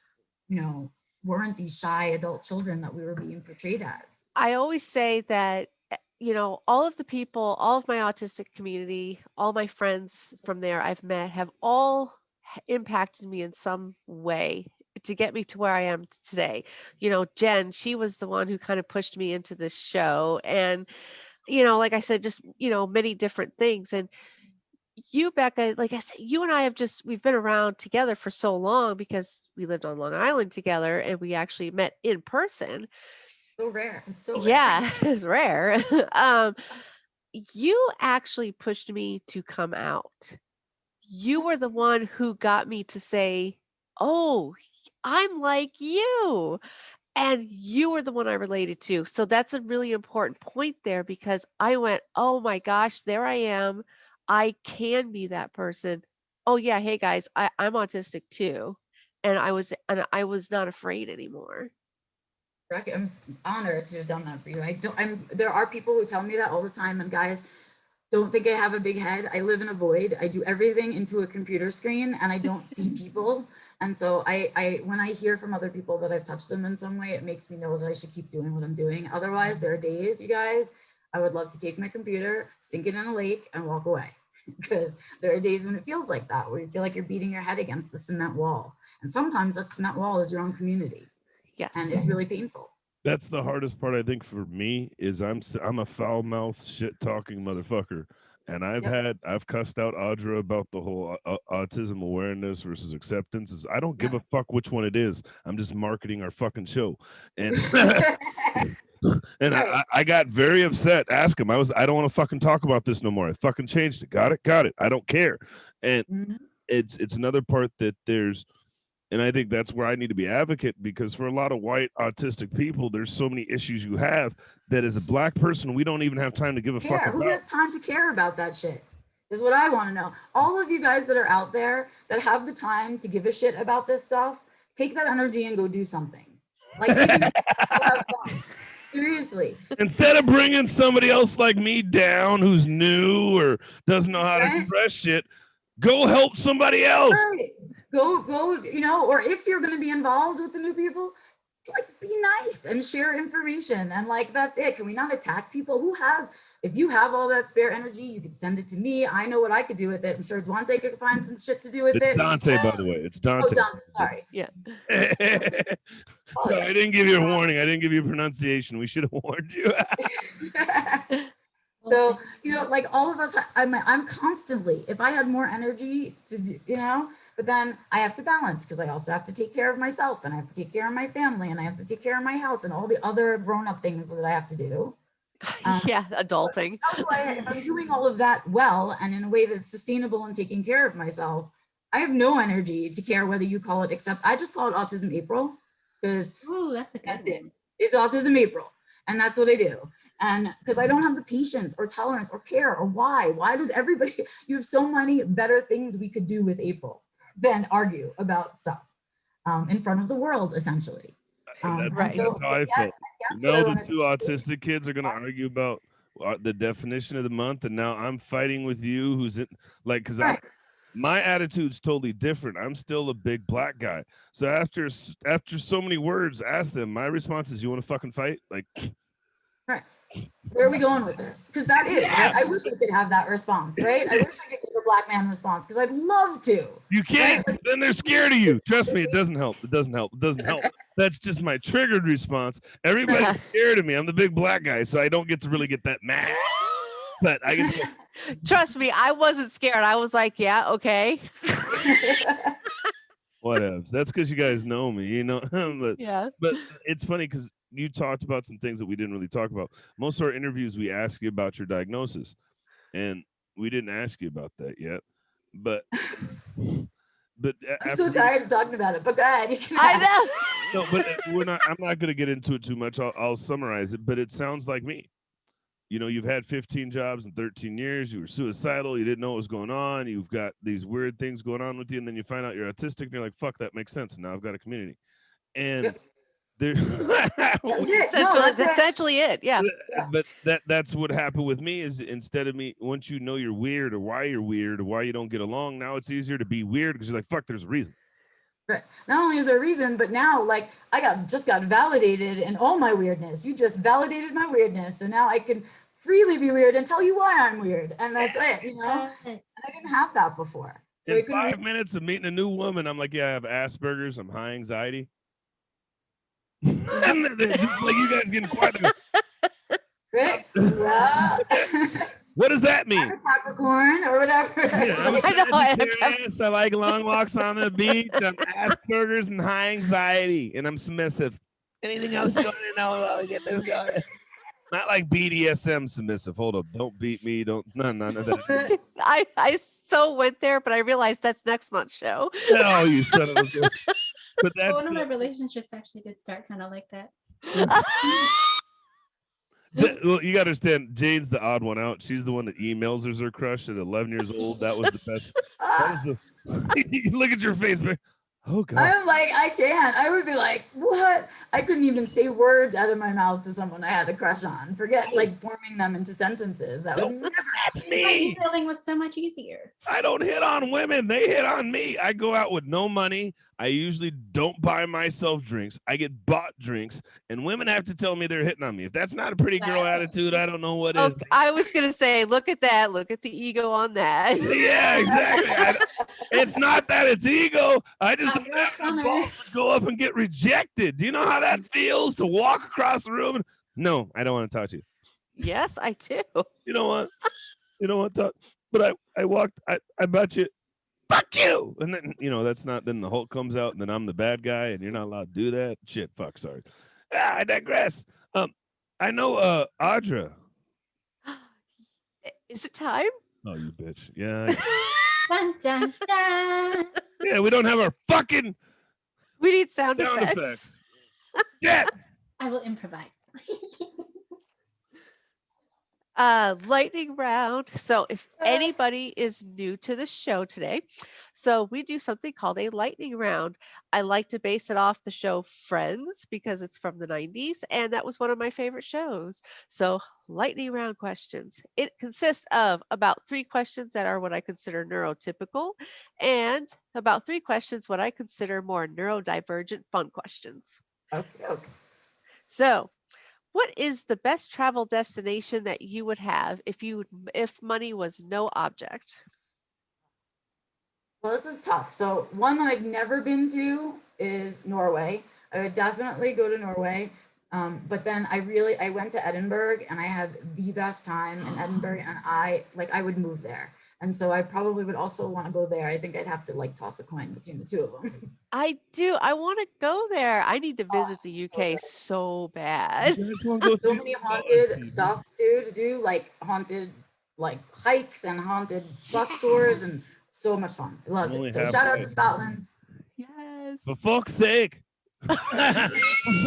you know, weren't these shy adult children that we were being portrayed as. I always say that, all of the people, all of my autistic community, all my friends from there I've met have all impacted me in some way to get me to where I am today. Jen, she was the one who kind of pushed me into this show. And, like I said, just, many different things. And you, Becca, like I said, you and I we've been around together for so long because we lived on Long Island together and we actually met in person. So rare. It's so rare. Yeah, it's rare. um, you actually pushed me to come out. You were the one who got me to say, "Oh, I'm like you." And you were the one I related to. So that's a really important point there because I went, "Oh my gosh, there I am. I can be that person. Oh yeah, hey guys, I'm autistic too." And I was not afraid anymore. I'm honored to have done that for you. I don't. There are people who tell me that all the time, and guys, don't think I have a big head. I live in a void. I do everything into a computer screen, and I don't see people. And so when I hear from other people that I've touched them in some way, it makes me know that I should keep doing what I'm doing. Otherwise, there are days, you guys, I would love to take my computer, sink it in a lake, and walk away. Because there are days when it feels like that, where you feel like you're beating your head against the cement wall. And sometimes that cement wall is your own community. And Yes. it's really painful. That's the hardest part, I think, for me is I'm a foul mouth shit talking motherfucker, and Yep. I've cussed out Audra about the whole autism awareness versus acceptance. Is I don't give Yep. a fuck which one it is. I'm just marketing our fucking show, and and Right. I got very upset. Ask him. I don't want to fucking talk about this no more. I fucking changed it. Got it. Got it. I don't care. And Mhm. it's another part that there's and I think that's where I need to be advocate because for a lot of white autistic people, there's so many issues you have that as a black person, we don't even have time to give a fuck Care. Who about. has time to care about that shit? Is what I want to know. All of you guys that are out there that have the time to give a shit about this stuff, take that energy and go do something. Like even if you have fun. Seriously. Instead of bringing somebody else like me down who's new or doesn't know how to Right? express shit, go help somebody else. Right. Go, or if you're gonna be involved with the new people, like be nice and share information and like that's it. Can we not attack people? If you have all that spare energy, you could send it to me. I know what I could do with it. I'm sure Dwante could find some shit to do with It's it. Dante, by the way. It's Oh, Dante. Dante, sorry. Yeah. So I didn't give you a warning. I didn't give you a pronunciation. We should have warned you. So, like all of us, I'm constantly, if I had more energy to do, but then I have to balance because I also have to take care of myself and I have to take care of my family and I have to take care of my house and all the other grown up things that I have to do. Yeah, adulting. If I'm doing all of that well and in a way that's sustainable and taking care of myself, I have no energy to care whether you call it, except I just call it Autism April because Ooh, that's a good that's it. one. It's Autism April. And that's what I do. And because I don't have the patience or tolerance or care or why. Why does everybody, you have so many better things we could do with April than argue about stuff in front of the world, essentially. That's Right. how I felt. That's what I The want to say. two autistic kids are going to argue about the definition of the month, and now I'm fighting with you, who's in like because Right. my attitude's totally different. I'm still a big black guy. So after so many words, ask them. My response is, "You want to fucking fight?" Like, Right. Where are we going with this? Because that is, right? I wish I could have that response, right? I wish I could give a black man response because I'd love to. you can't. Right? Like, Then they're scared of you. Trust me, it doesn't help. It doesn't help. It doesn't help. That's just my triggered response. Everybody's scared of me. I'm the big black guy, so I don't get to really get that mad. But I get to Trust me, I wasn't scared. I was like, yeah, okay. whatever. That's because you guys know me, Yeah. but it's funny because you talked about some things that we didn't really talk about. Most of our interviews, we ask you about your diagnosis, and we didn't ask you about that yet. But I'm so tired of talking about it, but go ahead. You can I ask. know. no, but we're not. I'm not going to get into it too much. I'll summarize it. But it sounds like me. You've had 15 jobs in 13 years. You were suicidal. You didn't know what was going on. You've got these weird things going on with you, and then you find out you're autistic, and you're like, "Fuck, that makes sense." And now I've got a community, and Yep. there. That was it. No, Essentially, that's it. essentially it. Yeah. But that's what happened with me is instead of me, once you know you're weird or why you're weird or why you don't get along, now it's easier to be weird because you're like, fuck, there's a reason. Right. Not only is there a reason, but now like I just got validated in all my weirdness. You just validated my weirdness. So now I can freely be weird and tell you why I'm weird. And that's it, you know? Yes. And I didn't have that before. So I In couldn't 5 minutes of meeting a new woman, I'm like, yeah, I have Asperger's, I'm high anxiety. And just like you guys getting quiet. right? Well, What does that mean? I'm a Capricorn or whatever. Yeah, I'm a I know, I know. Sagittarius. I like long walks on the beach. I'm Asperger's and high anxiety, and I'm submissive. Anything else you want to know? I'll get this going. Not like BDSM submissive. Hold up. Don't beat me. Don't. None of that. I so went there, but I realized that's next month's show. No, you son of a bitch. But that's One of my the, relationships actually did start kind of like that. well, you got to understand. Jane's the odd one out. She's the one that emails her crush at 11 years old. That was the best. That was the. Look at your face, man. Oh God. I'm like, I can't. I would be like, what? I couldn't even say words out of my mouth to someone I had a crush on. Forget like forming them into sentences. That would never That's happen. me. Feeling was so much easier. I don't hit on women. They hit on me. I go out with no money. I usually don't buy myself drinks. I get bought drinks, and women have to tell me they're hitting on me. If that's not a pretty girl attitude, I don't know what is. Okay, I was gonna say, look at that. Look at the ego on that. Yeah, exactly. It's not that it's ego. I just don't You're have the summer. balls to go up and get rejected. Do you know how that feels to walk across the room? No, I don't want to talk to you. Yes, I do. You know what? You know what? Talk. But I walked. I bet you. Fuck you. And then that's not. Then the Hulk comes out, and then I'm the bad guy, and you're not allowed to do that. Shit. Fuck. Sorry. I digress. I know. Audra. Is it time? Oh, you bitch. Yeah. Dun, dun, dun. Yeah. We don't have our fucking We need sound sound effects. effects. Yeah. I will improvise. Lightning round. So if anybody is new to the show today, so we do something called a lightning round. I like to base it off the show Friends because it's from the 90s and that was one of my favorite shows. So lightning round questions. It consists of about 3 questions that are what I consider neurotypical and about 3 questions what I consider more neurodivergent fun questions. Okay. So what is the best travel destination that you would have if money was no object? Well, this is tough. So one that I've never been to is Norway. I would definitely go to Norway. But then I went to Edinburgh and I had the best time in Edinburgh and I would move there. And so I probably would also want to go there. I think I'd have to like toss a coin between the two of them. I do. I want to go there. I need to visit the UK so bad. You guys wanna go So see many some haunted TV? stuff too to do, like haunted like hikes and haunted bus tours and so much fun. I loved Only it. So half shout out way. to Scotland. Yes. For fuck's sake. For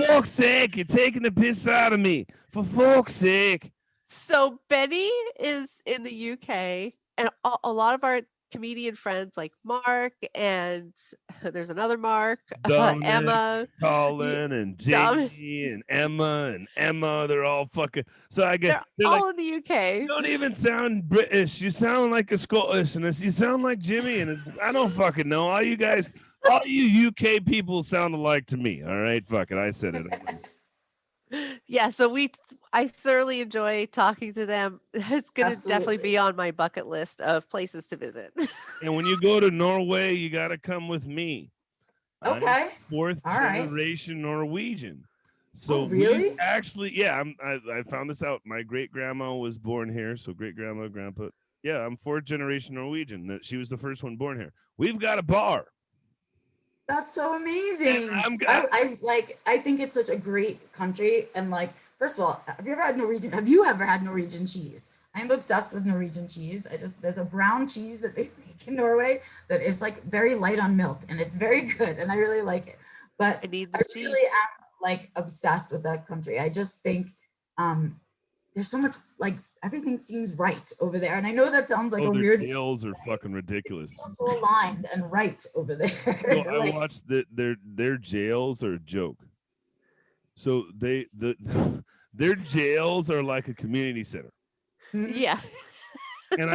fuck's sake, you're taking the piss out of me. For fuck's sake. So Benny is in the UK and a lot of our comedian friends like Mark and there's another Mark, Dominic, Emma. Colin and Dom- Jamie and Emma, they're all fucking. So I guess They're they're like, all in the UK. you don't even sound British. You sound like a Scottish, and you sound like Jimmy. And I don't fucking know. All you UK people sound alike to me. All right, fuck it. I said it. Yeah, so I thoroughly enjoy talking to them. It's going to definitely Absolutely. be on my bucket list of places to visit. And when you go to Norway, you got to come with me. I'm Okay. fourth All right. generation Norwegian. So Oh, really? we actually, yeah, I found this out. My great grandma was born here. So great grandma, grandpa. Yeah, I'm fourth generation Norwegian. She was the first one born here. We've got a bar. That's so amazing. I'm- I think it's such a great country. And like, first of all, have you ever had Norwegian cheese? I'm obsessed with Norwegian cheese. There's a brown cheese that they make in Norway that is like very light on milk and it's very good. And I really like it. But I need I this really cheese. am like obsessed with that country. I just think there's so much like everything seems right over there. And I know that sounds like a their weird jails are fucking ridiculous. feel so aligned and right over there. No, I Like, watched their jails are a joke. So their jails are like a community center. Yeah. And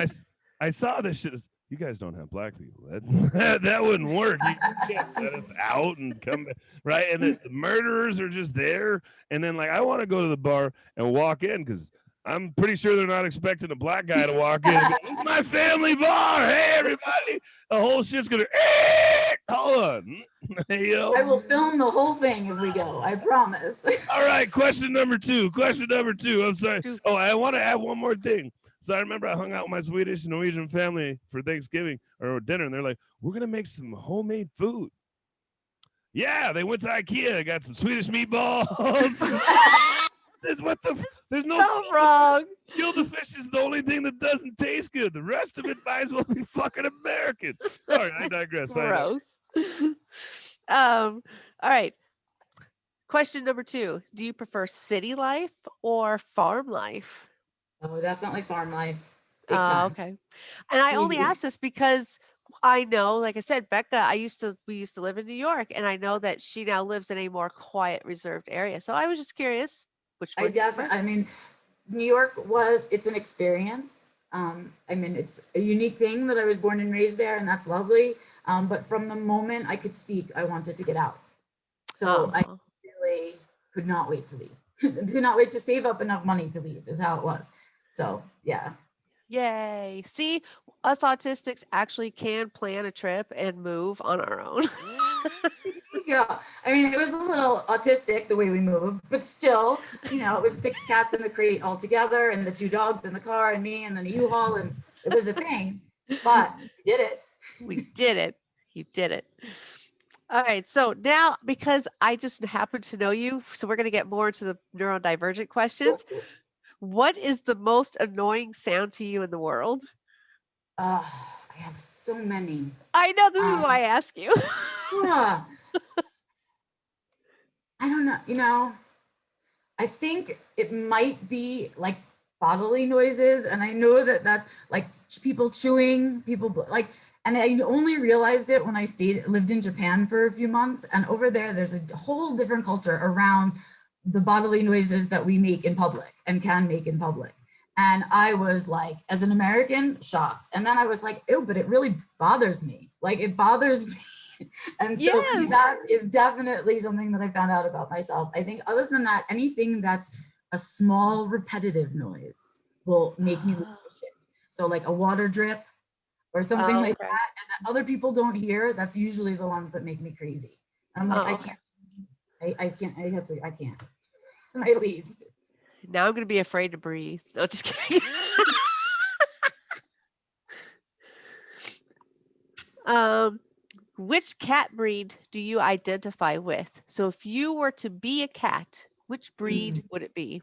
I saw this shit. You guys don't have black people. That wouldn't work. You can't let us out and come back, right? And the murderers are just there. And then like I want to go to the bar and walk in because I'm pretty sure they're not expecting a black guy to walk in. It's my family bar. Hey everybody, the whole shit's gonna. Hold on. I will film the whole thing if we go. I promise. All right. Question number two. I'm sorry. Oh, I want to add one more thing. So I remember I hung out with my Swedish and Norwegian family for Thanksgiving or dinner, and they're like, "We're gonna make some homemade food." Yeah, they went to IKEA, got some Swedish meatballs. There's no So wrong. Kill the fish is the only thing that doesn't taste good. The rest of it might as well be fucking American. Sorry, I digress. Gross. All right. Question number 2. Do you prefer city life or farm life? Oh, definitely farm life. Big time. Okay. And I only ask this because I know, like I said, Becca, we used to live in New York, and I know that she now lives in a more quiet, reserved area. So I was just curious which one. I mean, New York it's an experience. I mean, it's a unique thing that I was born and raised there, and that's lovely. But from the moment I could speak, I wanted to get out. So I really could not wait to leave. Could not wait to save up enough money to leave is how it was. So yeah. Yay. See, us autistics actually can plan a trip and move on our own. Yeah, I mean, it was a little autistic the way we moved, but still, it was 6 cats in the crate all together and the 2 dogs in the car and me and then a U-Haul, and it was a thing, but we did it. We did it. You did it. All right. So now, because I just happen to know you, so we're going to get more into the neurodivergent questions. What is the most annoying sound to you in the world? I have so many. I know, this is why I ask you. Yeah. I don't know. I think it might be like bodily noises, and I know that that's like people chewing, people like, and I only realized it when I lived in Japan for a few months, and over there, there's a whole different culture around the bodily noises that we make in public and can make in public. And I was like, as an American, shocked. And then I was like, ew, but it really bothers me. Like, it bothers me. And so that is definitely something that I found out about myself. I think other than that, anything that's a small repetitive noise will make me lose shit. So like a water drip or something like that, and that other people don't hear, that's usually the ones that make me crazy. And I'm like, I can't. And I leave. Now I'm going to be afraid to breathe. No, just kidding. Which cat breed do you identify with? So if you were to be a cat, which breed would it be?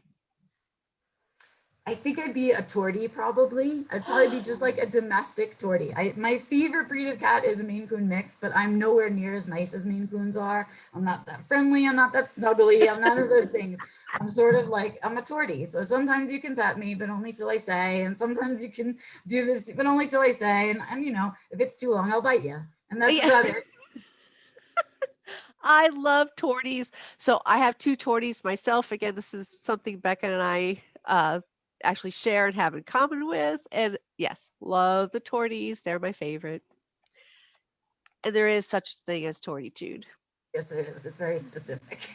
I think I'd be a tortie, probably. I'd probably be just like a domestic tortie. My favorite breed of cat is a Maine Coon mix, but I'm nowhere near as nice as Maine Coons are. I'm not that friendly. I'm not that snuggly. I'm none of those things. I'm sort of like, I'm a tortie. So sometimes you can pet me, but only till I say. And sometimes you can do this, but only till I say. And if it's too long, I'll bite you. And that's about it. I love torties. So I have 2 torties myself. Again, this is something Becca and I actually share and have in common with. And yes, love the torties. They're my favorite. And there is such a thing as tortitude. Yes, it is. It's very specific.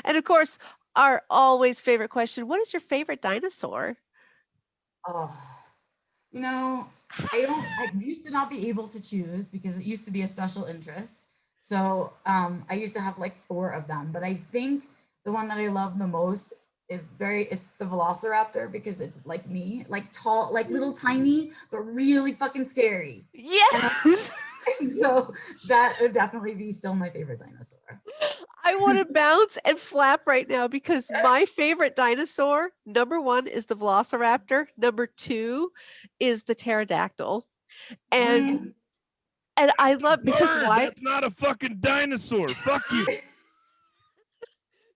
And of course, our always favorite question, what is your favorite dinosaur? Oh, I used to not be able to choose because it used to be a special interest. So I used to have like 4 of them, but I think the one that I love the most is the Velociraptor, because it's like me, like tall, like little tiny, but really fucking scary. Yeah. And so that would definitely be still my favorite dinosaur. I want to bounce and flap right now because my favorite dinosaur, number 1 is the Velociraptor. Number 2 is the pterodactyl. And I love, because why? That's not a fucking dinosaur. Fuck you.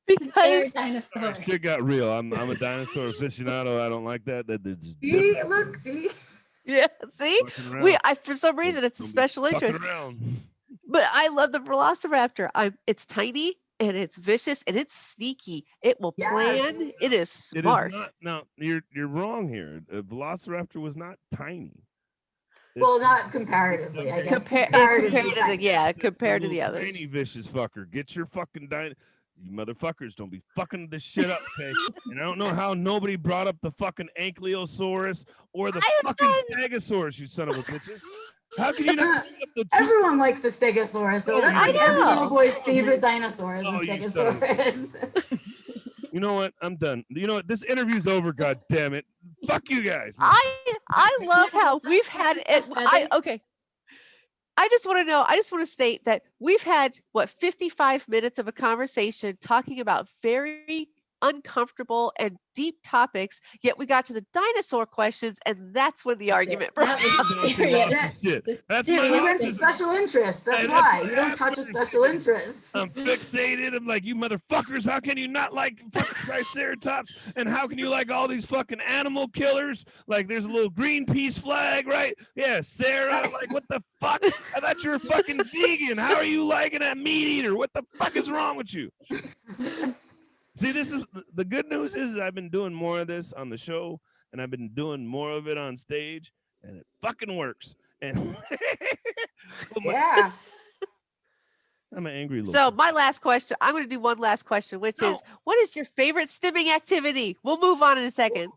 Because dinosaur. Shit got real. I'm a dinosaur aficionado. I don't like that. See. Yeah, see? For some reason it's a special interest. But I love the Velociraptor. It's tiny and it's vicious and it's sneaky. It will Yes. plan. It is It is smart. not. No, you're wrong here. A velociraptor was not tiny. Well, It's not comparatively, I guess. Compared Comparatively to the tiny. it's the compared to little the others. tiny vicious fucker. Get your fucking you motherfuckers don't be fucking this shit up, okay? And I don't know how nobody brought up the fucking ankylosaurus or the I am fucking trying. stegosaurus, you son of a bitches. How can you not bring up the two? Everyone likes the Stegosaurus, though. No, That's you like every little know. boy's favorite dinosaur is Oh, the you son of a Stegosaurus. You know what? I'm done. You know what? This interview's over. God damn it! Fuck you guys. No. I love how we've had it. Okay. I just want to know, I just want to state that we've had, what, 55 minutes of a conversation talking about very uncomfortable and deep topics, yet we got to the dinosaur questions, and that's when the argument broke That out. was Dante serious. lost his shit. The That's serious my You went to thing. special interest. That's Hey, that's why. what You don't touch a happens. special interest. I'm fixated. I'm like, you motherfuckers, how can you not like fucking Triceratops? And how can you like all these fucking animal killers? Like, there's a little Greenpeace flag, right? Yeah, Sarah, like, what the fuck? I thought you were fucking vegan. How are you liking a meat eater? What the fuck is wrong with you? See, this is the good news is I've been doing more of this on the show, and I've been doing more of it on stage, and it fucking works. And Yeah. I'm an angry little. So my last question, I'm going to do one last question, which No. is, what is your favorite stimming activity? We'll move on in a second.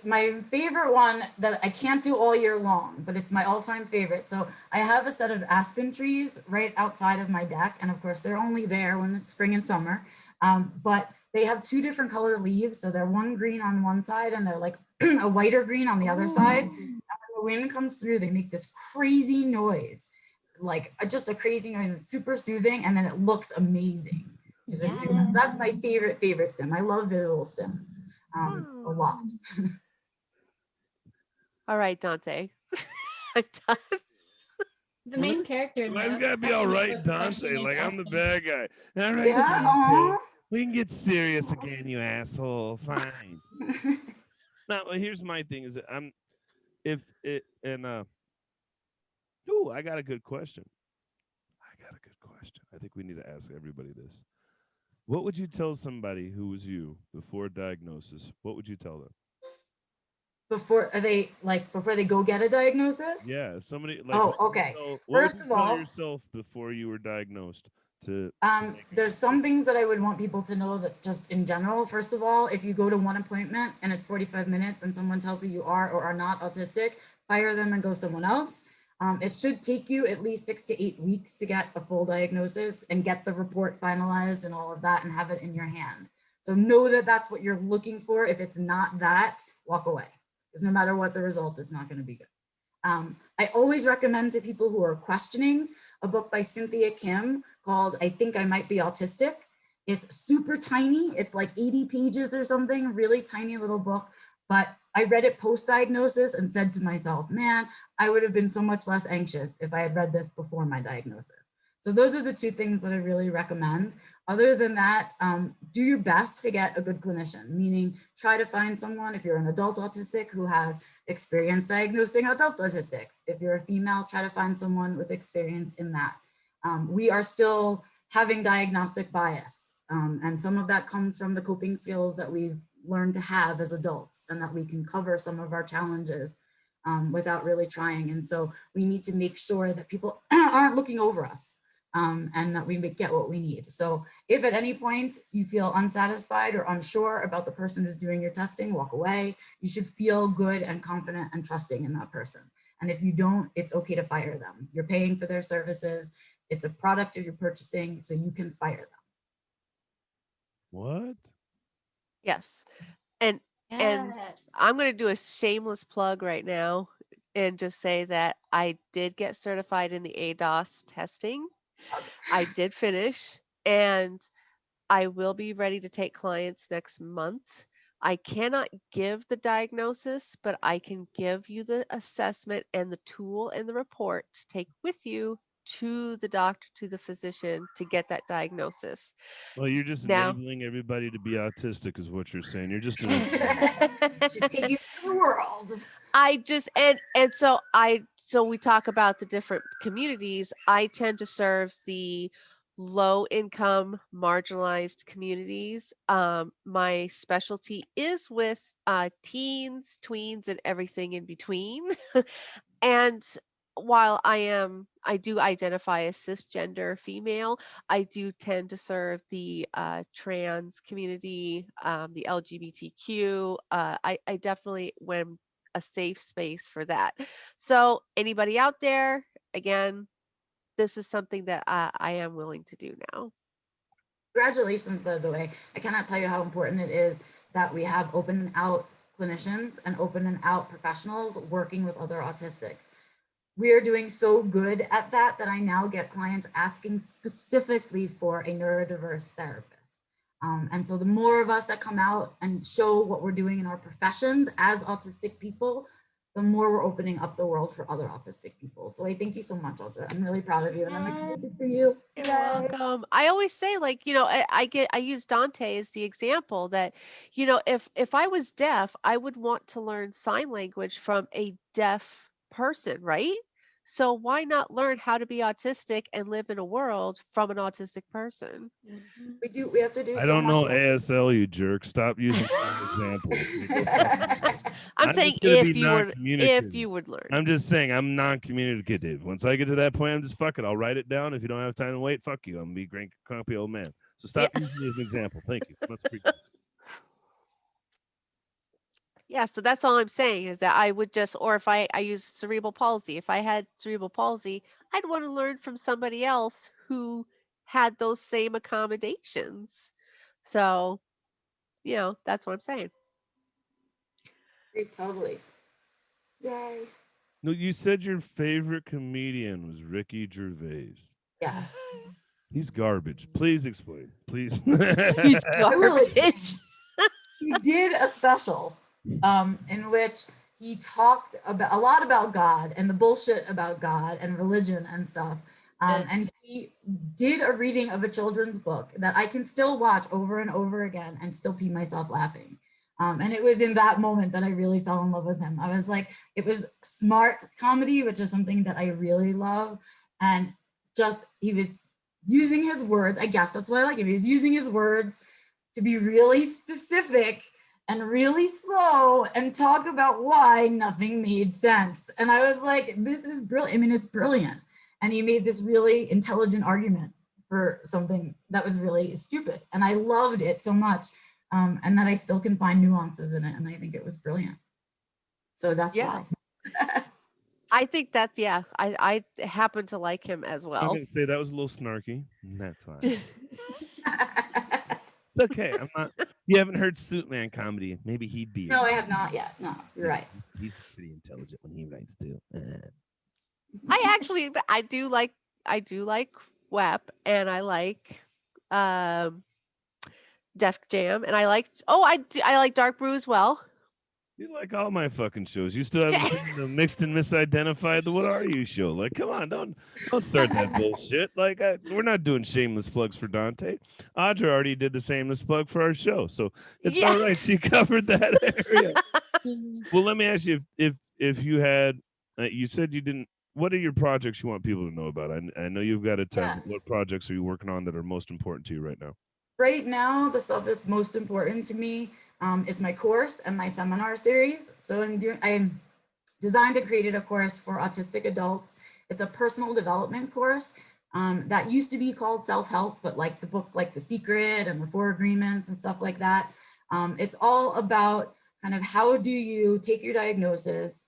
My favorite one that I can't do all year long, but it's my all-time favorite. So I have a set of aspen trees right outside of my deck, and of course they're only there when it's spring and summer. But they have two different color leaves, so they're one green on one side, and they're like a whiter green on the other side. And when the wind comes through, they make this crazy noise, like just a crazy noise. It's super soothing, and then it looks amazing. So that's my favorite stem. I love visual stems. A lot. All right, Dante. I'm done. The main character. Why's though, gotta be has all a right, good Dante? question Like in I'm the Aspen. bad guy. All right, Yeah, Dante. We can get serious again, you asshole. Fine. Now, here's my thing: is that I'm, if it and ooh, I got a good question. I think we need to ask everybody this. What would you tell somebody who was you before diagnosis? What would you tell them? before they go get a diagnosis. Yeah, if somebody like. Oh, what would you okay. tell- what would First you of tell all, yourself before you were diagnosed to. there's some things that I would want people to know that just in general. First of all, if you go to one appointment and it's 45 minutes and someone tells you you are or are not autistic, fire them and go someone else. It should take you at least 6 to 8 weeks to get a full diagnosis and get the report finalized and all of that and have it in your hand. So know that that's what you're looking for. If it's not that, walk away. Because no matter what the result, it's not going to be good. I always recommend to people who are questioning a book by Cynthia Kim called I Think I Might Be Autistic. It's super tiny. It's like 80 pages or something, really tiny little book. But I read it post-diagnosis and said to myself, man, I would have been so much less anxious if I had read this before my diagnosis. So those are the two things that I really recommend. Other than that, do your best to get a good clinician, meaning try to find someone, if you're an adult autistic, who has experience diagnosing adult autistics. If you're a female, try to find someone with experience in that. We are still having diagnostic bias, and some of that comes from the coping skills that we've learned to have as adults, and that we can cover some of our challenges without really trying. And so we need to make sure that people aren't looking over us. And that we get what we need. So if at any point you feel unsatisfied or unsure about the person who's doing your testing, walk away. You should feel good and confident and trusting in that person. And if you don't, it's okay to fire them. You're paying for their services. It's a product that you're purchasing, so you can fire them. What? Yes. And Yes. I'm going to do a shameless plug right now and just say that I did get certified in the ADOS testing. I did finish, and I will be ready to take clients next month. I cannot give the diagnosis, but I can give you the assessment and the tool and the report to take with you to the doctor, to the physician, to get that diagnosis. Well, you're just Now- enabling everybody to be autistic, is what you're saying. You're just. She's taking you to the world. I just and so we talk about the different communities. I tend to serve the low income, marginalized communities. My specialty is with teens, tweens, and everything in between. And while I do identify as cisgender female, I do tend to serve the trans community, the LGBTQ. I definitely am a safe space for that. So anybody out there, again, this is something that I am willing to do now. Congratulations, by the way. I cannot tell you how important it is that we have open and out clinicians and open and out professionals working with other autistics. We are doing so good at that that I now get clients asking specifically for a neurodiverse therapist. And so the more of us that come out and show what we're doing in our professions as autistic people, the more we're opening up the world for other autistic people. So I thank you so much, Audra. I'm really proud of you and I'm excited for you. You're Yay. welcome. I always say, like, I use Dante as the example that, if I was deaf, I would want to learn sign language from a deaf person, right? So why not learn how to be autistic and live in a world from an autistic person? We have to do I so don't much. know ASL, you jerk. Stop using examples. I'm I'm saying just gonna be if non-communicative. you would learn. I'm just saying I'm non-communicative. Once I get to that point, I'm just fuck it. I'll write it down. If you don't have time to wait, fuck you. I'm gonna be a grumpy old man. So stop using me as an example. Thank you. Much appreciated. Yeah, so that's all I'm saying is that I would just, or if I use cerebral palsy, if I had cerebral palsy, I'd want to learn from somebody else who had those same accommodations. So, that's what I'm saying. Totally. Yay. No, you said your favorite comedian was Ricky Gervais. Yes. He's garbage. Please explain. Please. He's I will explain. garbage. He did a special in which he talked about a lot about God and the bullshit about God and religion and stuff. And he did a reading of a children's book that I can still watch over and over again and still pee myself laughing. And it was in that moment that I really fell in love with him. I was like, it was smart comedy, which is something that I really love. And just, he was using his words. I guess that's why I like him. He was using his words to be really specific and really slow and talk about why nothing made sense. And I was like, this is brilliant. I mean, it's brilliant. And he made this really intelligent argument for something that was really stupid. And I loved it so much. And that I still can find nuances in it. And I think it was brilliant. So that's why. I think that's, I happen to like him as I'm well. gonna say that was a little snarky. That's fine. It's okay. I'm not. You haven't heard Suitman comedy. Maybe he'd be. No, I have not yet. No, you're right. He's pretty intelligent when he writes too. I do like WEP and I like Def Jam and I like Dark Brew as well. You like all my fucking shows. You still haven't seen the Mixed and Misidentified, the What Are You show. Like, come on, don't start that bullshit. Like, we're not doing shameless plugs for Dante. Audra already did the shameless plug for our show, so it's all right. She covered that area. Well, let me ask you if you had, you said you didn't. What are your projects you want people to know about? I know you've got a ton. Yeah. What projects are you working on that are most important to you right now? Right now, the stuff that's most important to me is my course and my seminar series. So I'm designed and created a course for autistic adults. It's a personal development course that used to be called self-help, but like the books like The Secret and the Four Agreements and stuff like that. It's all about kind of how do you take your diagnosis,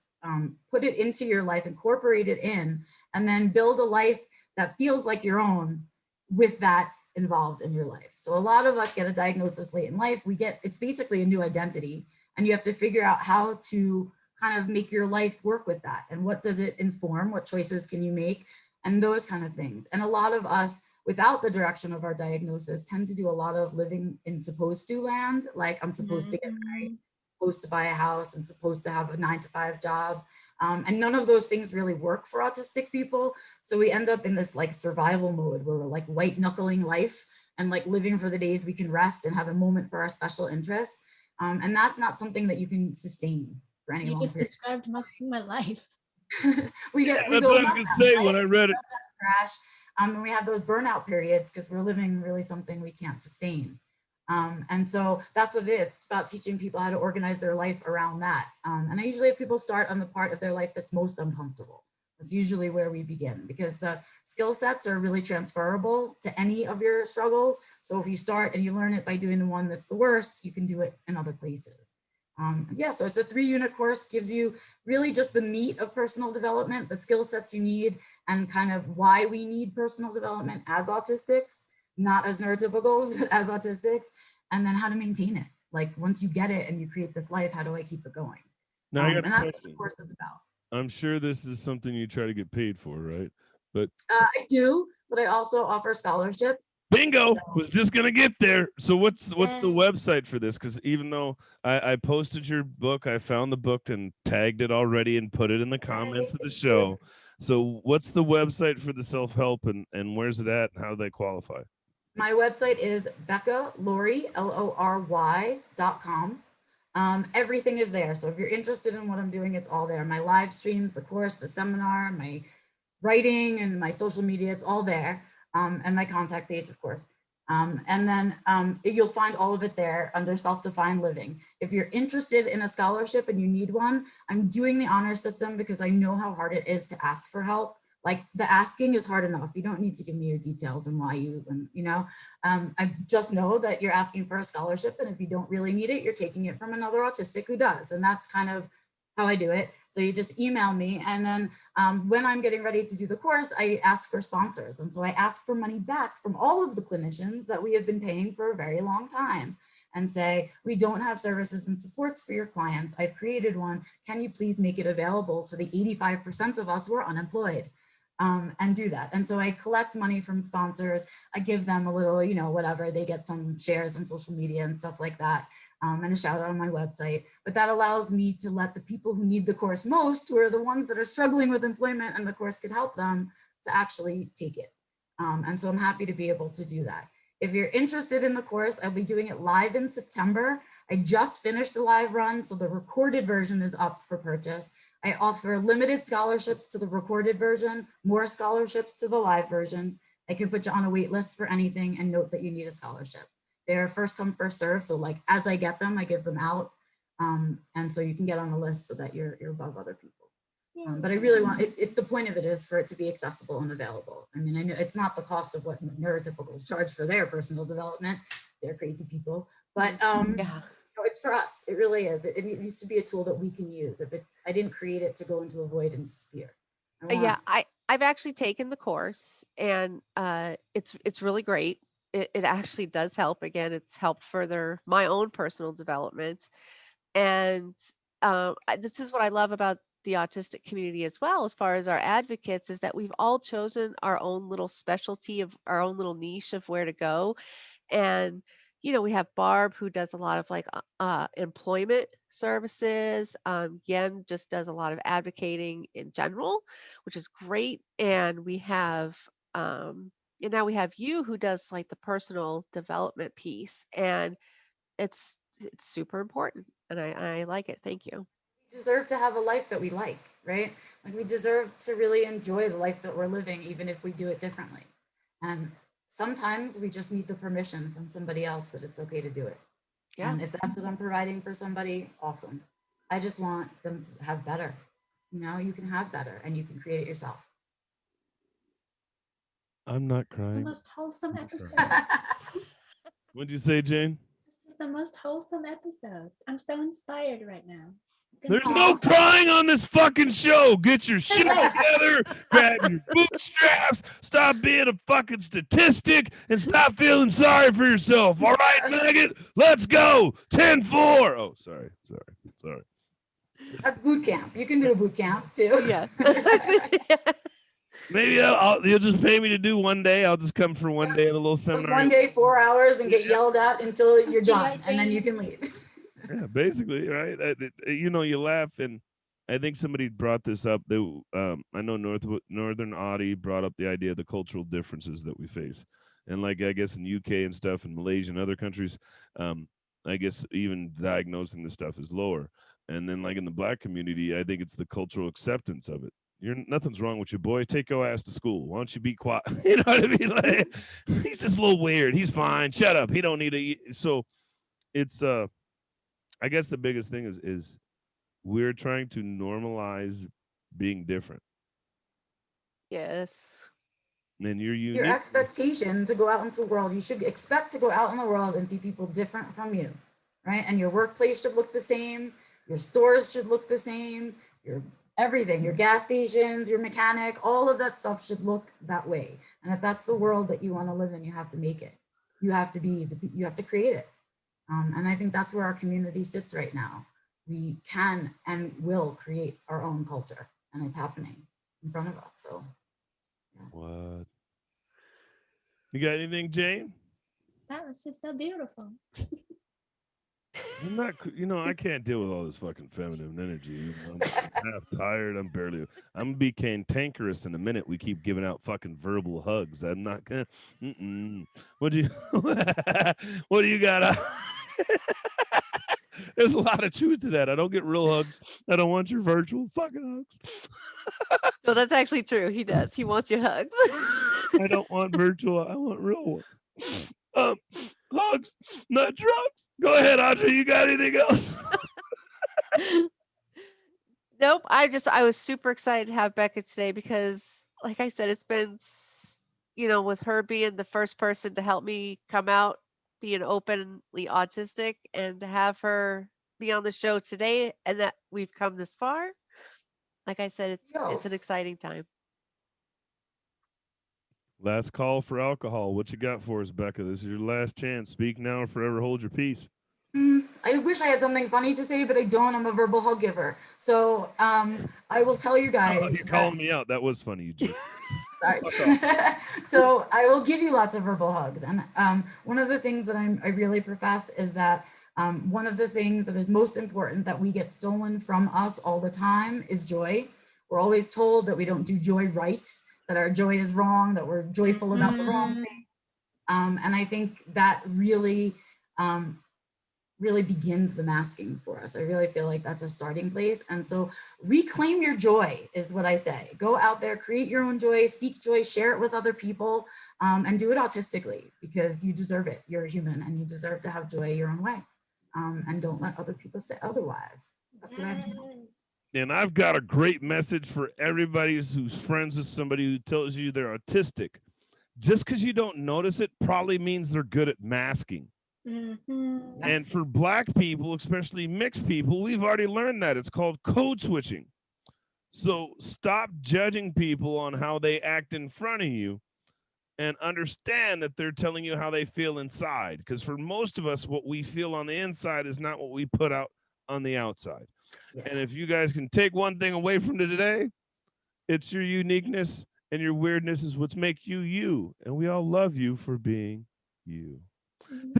put it into your life, incorporate it in, and then build a life that feels like your own with that involved in your life. So a lot of us get a diagnosis late in life. It's basically a new identity, and you have to figure out how to kind of make your life work with that. And what does it inform? What choices can you make? And those kind of things. And a lot of us, without the direction of our diagnosis, tend to do a lot of living in supposed to land. Like, I'm supposed to get married, supposed to buy a house, and supposed to have a 9-to-5 job. And none of those things really work for autistic people. So we end up in this like survival mode where we're like white knuckling life and like living for the days we can rest and have a moment for our special interests. And that's not something that you can sustain for any longer. You just described most of my life. we That's go what I was gonna say when I read it. crash. And we have those burnout periods because we're living really something we can't sustain. And so that's what it is. It's about teaching people how to organize their life around that. And I usually have people start on the part of their life that's most uncomfortable. That's usually where we begin, because the skill sets are really transferable to any of your struggles. So if you start and you learn it by doing the one that's the worst, you can do it in other places. Yeah, so it's a 3-unit course, gives you really just the meat of personal development, the skill sets you need, and kind of why we need personal development as autistics, not as neurotypicals, as autistics, and then how to maintain it. Like once you get it and you create this life, how do I keep it going? Now I got And a that's what the question. course is about. I'm sure this is something you try to get paid for, right? But I do, but I also offer scholarships. bingo, So, was just gonna get there. So what's the Yay. website for this? Because even though I posted your book, I found the book and tagged it already and put it in the comments of the show. So what's the website for the self-help, and where's it at, and how do they qualify? my website is Becca Lory, LORY.com. Everything is there. So if you're interested in what I'm doing, it's all there. My live streams, the course, the seminar, my writing, and my social media, it's all there. And my contact page, of course. And then you'll find all of it there under self-defined living. If you're interested in a scholarship and you need one, I'm doing the honor system because I know how hard it is to ask for help. Like the asking is hard enough. You don't need to give me your details and why you, and I just know that you're asking for a scholarship, and if you don't really need it, you're taking it from another autistic who does. And that's kind of how I do it. So you just email me, and then when I'm getting ready to do the course, I ask for sponsors. And so I ask for money back from all of the clinicians that we have been paying for a very long time, and say, we don't have services and supports for your clients. I've created one. Can you please make it available to the 85% of us who are unemployed? And do that. And so I collect money from sponsors. I give them a little, whatever, they get some shares on social media and stuff like that. And a shout out on my website. But that allows me to let the people who need the course most, who are the ones that are struggling with employment and the course could help them, to actually take it. And so I'm happy to be able to do that. If you're interested in the course, I'll be doing it live in September. I just finished a live run, so the recorded version is up for purchase. I offer limited scholarships to the recorded version, more scholarships to the live version. I can put you on a wait list for anything, and note that you need a scholarship. They're first come, first serve. So like as I get them, I give them out. And so you can get on the list so that you're above other people. But I really want it, the point of it is for it to be accessible and available. I mean, I know it's not the cost of what neurotypicals charge for their personal development. They're crazy people, but Yeah. it's for us. It really is. It needs to be a tool that we can use. I didn't create it to go into a void and disappear. Yeah, I've actually taken the course, and it's really great. It actually does help. Again, it's helped further my own personal development. And this is what I love about the autistic community as well, as far as our advocates, is that we've all chosen our own little specialty, of our own little niche of where to go. And we have Barb, who does a lot of like employment services. Yen just does a lot of advocating in general, which is great. And we have and now we have you, who does like the personal development piece, and it's super important, and I like it. Thank you. We deserve to have a life that we like, right? Like we deserve to really enjoy the life that we're living, even if we do it differently. And sometimes we just need the permission from somebody else that it's okay to do it. Yeah. And if that's what I'm providing for somebody, awesome. I just want them to have better. You can have better, and you can create it yourself. I'm not The crying. most wholesome I'm episode. sorry. What'd you say, Jane? This is the most wholesome episode. I'm so inspired right now. There's no crying on this fucking show. Get your shit together, grab your bootstraps, stop being a fucking statistic, and stop feeling sorry for yourself. All right, Maggot? Let's go. 10-4. Oh, sorry. That's boot camp. You can do a boot camp too. Yeah. I was gonna say- Maybe you'll just pay me to do one day. I'll just come for one day at a little Just seminar. one day, 4 hours, and get yelled at until you're done, and then you can leave. Yeah, basically, right? You laugh, and I think somebody brought this up. I know Northern Audi brought up the idea of the cultural differences that we face, and like I guess in UK and stuff, in Malaysia and other countries, I guess even diagnosing the stuff is lower. And then like in the Black community, I think it's the cultural acceptance of it. Nothing's wrong with you, boy. Take your ass to school. Why don't you be quiet? You know what I mean? Like, he's just a little weird. He's fine. Shut up. He don't need to. So it's I guess the biggest thing is we're trying to normalize being different. Yes. And you're Your unique. expectation to go out into the world, you should expect to go out in the world and see people different from you, right? And your workplace should look the same. Your stores should look the same. Your everything, your gas stations, your mechanic, all of that stuff should look that way. And if that's the world that you want to live in, you have to make it. You have to you have to create it. And I think that's where our community sits right now. We can and will create our own culture, and it's happening in front of us. So, yeah. What? You got anything, Jane? That was just so beautiful. I'm not, I can't deal with all this fucking feminine energy. I'm half tired. I'm gonna be cantankerous in a minute. We keep giving out fucking verbal hugs. I'm not gonna. What do you, what do you got? There's a lot of truth to that. I don't get real hugs. I don't want your virtual fucking hugs. No, that's actually true. He does. He wants your hugs. I don't want virtual. I want real ones. Hugs, not drugs. Go ahead, Audrey. You got anything else? Nope. I was super excited to have Becca today because, like I said, it's been, with her being the first person to help me come out being openly autistic, and to have her be on the show today, and that we've come this far. Like I said, it's an exciting time. Last call for alcohol. What you got for us, Becca? This is your last chance. Speak now or forever hold your peace. I wish I had something funny to say, but I don't. I'm a verbal hug giver. So I will tell you guys. Oh, you're calling me out. That was funny, you just. Sorry. So I will give you lots of verbal hugs. And one of the things that I really profess is that one of the things that is most important that we get stolen from us all the time is joy. We're always told that we don't do joy right, that our joy is wrong, that we're joyful about the wrong thing. And I think that really begins the masking for us. I really feel like that's a starting place. And so reclaim your joy is what I say. Go out there, create your own joy, seek joy, share it with other people, and do it autistically, because you deserve it. You're a human and you deserve to have joy your own way. And don't let other people say otherwise. That's what I have to say. And I've got a great message for everybody who's friends with somebody who tells you they're autistic. Just because you don't notice it probably means they're good at masking. Mm-hmm. And for Black people, especially mixed people, we've already learned that. It's called code switching. So stop judging people on how they act in front of you and understand that they're telling you how they feel inside. Because for most of us, what we feel on the inside is not what we put out on the outside. Yeah. And if you guys can take one thing away from today, it's your uniqueness, and your weirdness is what's make you you. And we all love you for being you.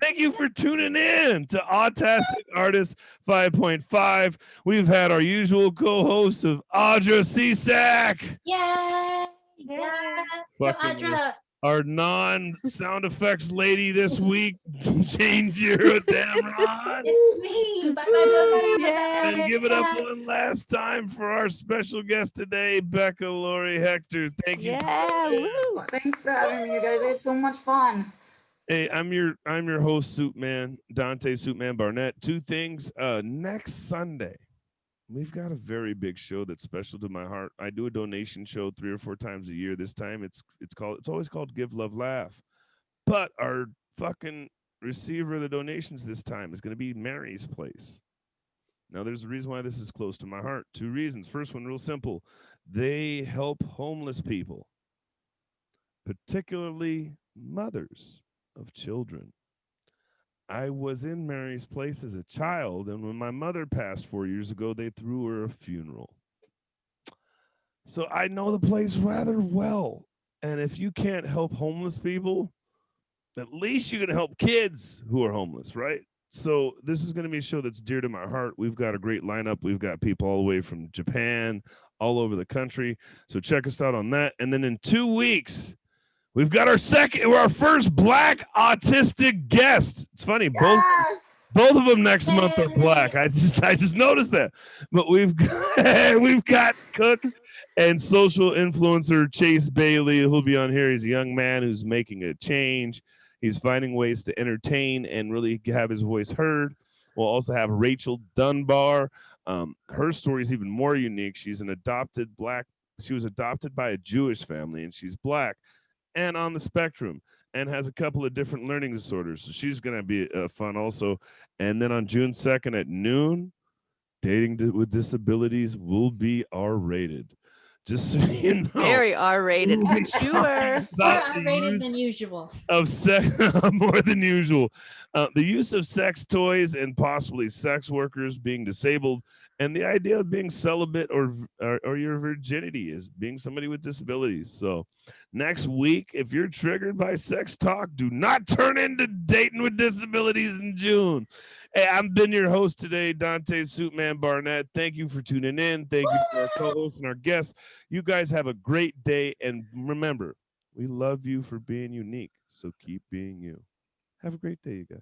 Thank you for tuning in to Autastic Artist 5.5. We've had our usual co-host of Audra Cisak. Yay! Yeah. Go Audra. Our non-sound effects lady this week, Jane Giro Damron. It's me. Bye. And give it up one last time for our special guest today, Becca Lory Hector. Thank you. Yeah. Woo. Thanks for having me, you guys. I had so much fun. Hey, I'm your host, Suitman, Dante Suitman Barnett. Two things. Next Sunday, we've got a very big show that's special to my heart. I do a donation show 3 or 4 times a year. This time it's always called Give Love Laugh. But our fucking receiver of the donations this time is going to be Mary's Place. Now there's a reason why this is close to my heart. 2 reasons. First one, real simple. They help homeless people, particularly mothers of children. I was in Mary's Place as a child, and when my mother passed 4 years ago, they threw her a funeral. So I know the place rather well. And if you can't help homeless people, at least you can help kids who are homeless, right? So this is going to be a show that's dear to my heart. We've got a great lineup. We've got people all the way from Japan, all over the country. So check us out on that. And then in 2 weeks, we've got our first Black autistic guest. It's funny, both of them next month are Black. I just noticed that. But we've got Cook And social influencer Chase Bailey, who'll be on here. He's a young man who's making a change. He's finding ways to entertain and really have his voice heard. We'll also have Rachel Dunbar. Her story is even more unique. She's an adopted black. She was adopted by a Jewish family, and she's black and on the spectrum, and has a couple of different learning disorders. So she's going to be fun also. And then on June 2nd at noon, Dating with Disabilities will be R-rated. Just so you know. Very R-rated for sure. More About the R-rated than use usual. of sex more than usual. The use of sex toys and possibly sex workers being disabled, and the idea of being celibate or your virginity is being somebody with disabilities. So next week, if you're triggered by sex talk, do not turn into Dating with Disabilities in June. Hey, I've been your host today, Dante Suitman Barnett. Thank you for tuning in. Thank you to our co-hosts and our guests. You guys have a great day, and remember, we love you for being unique, so keep being you. Have a great day, you guys.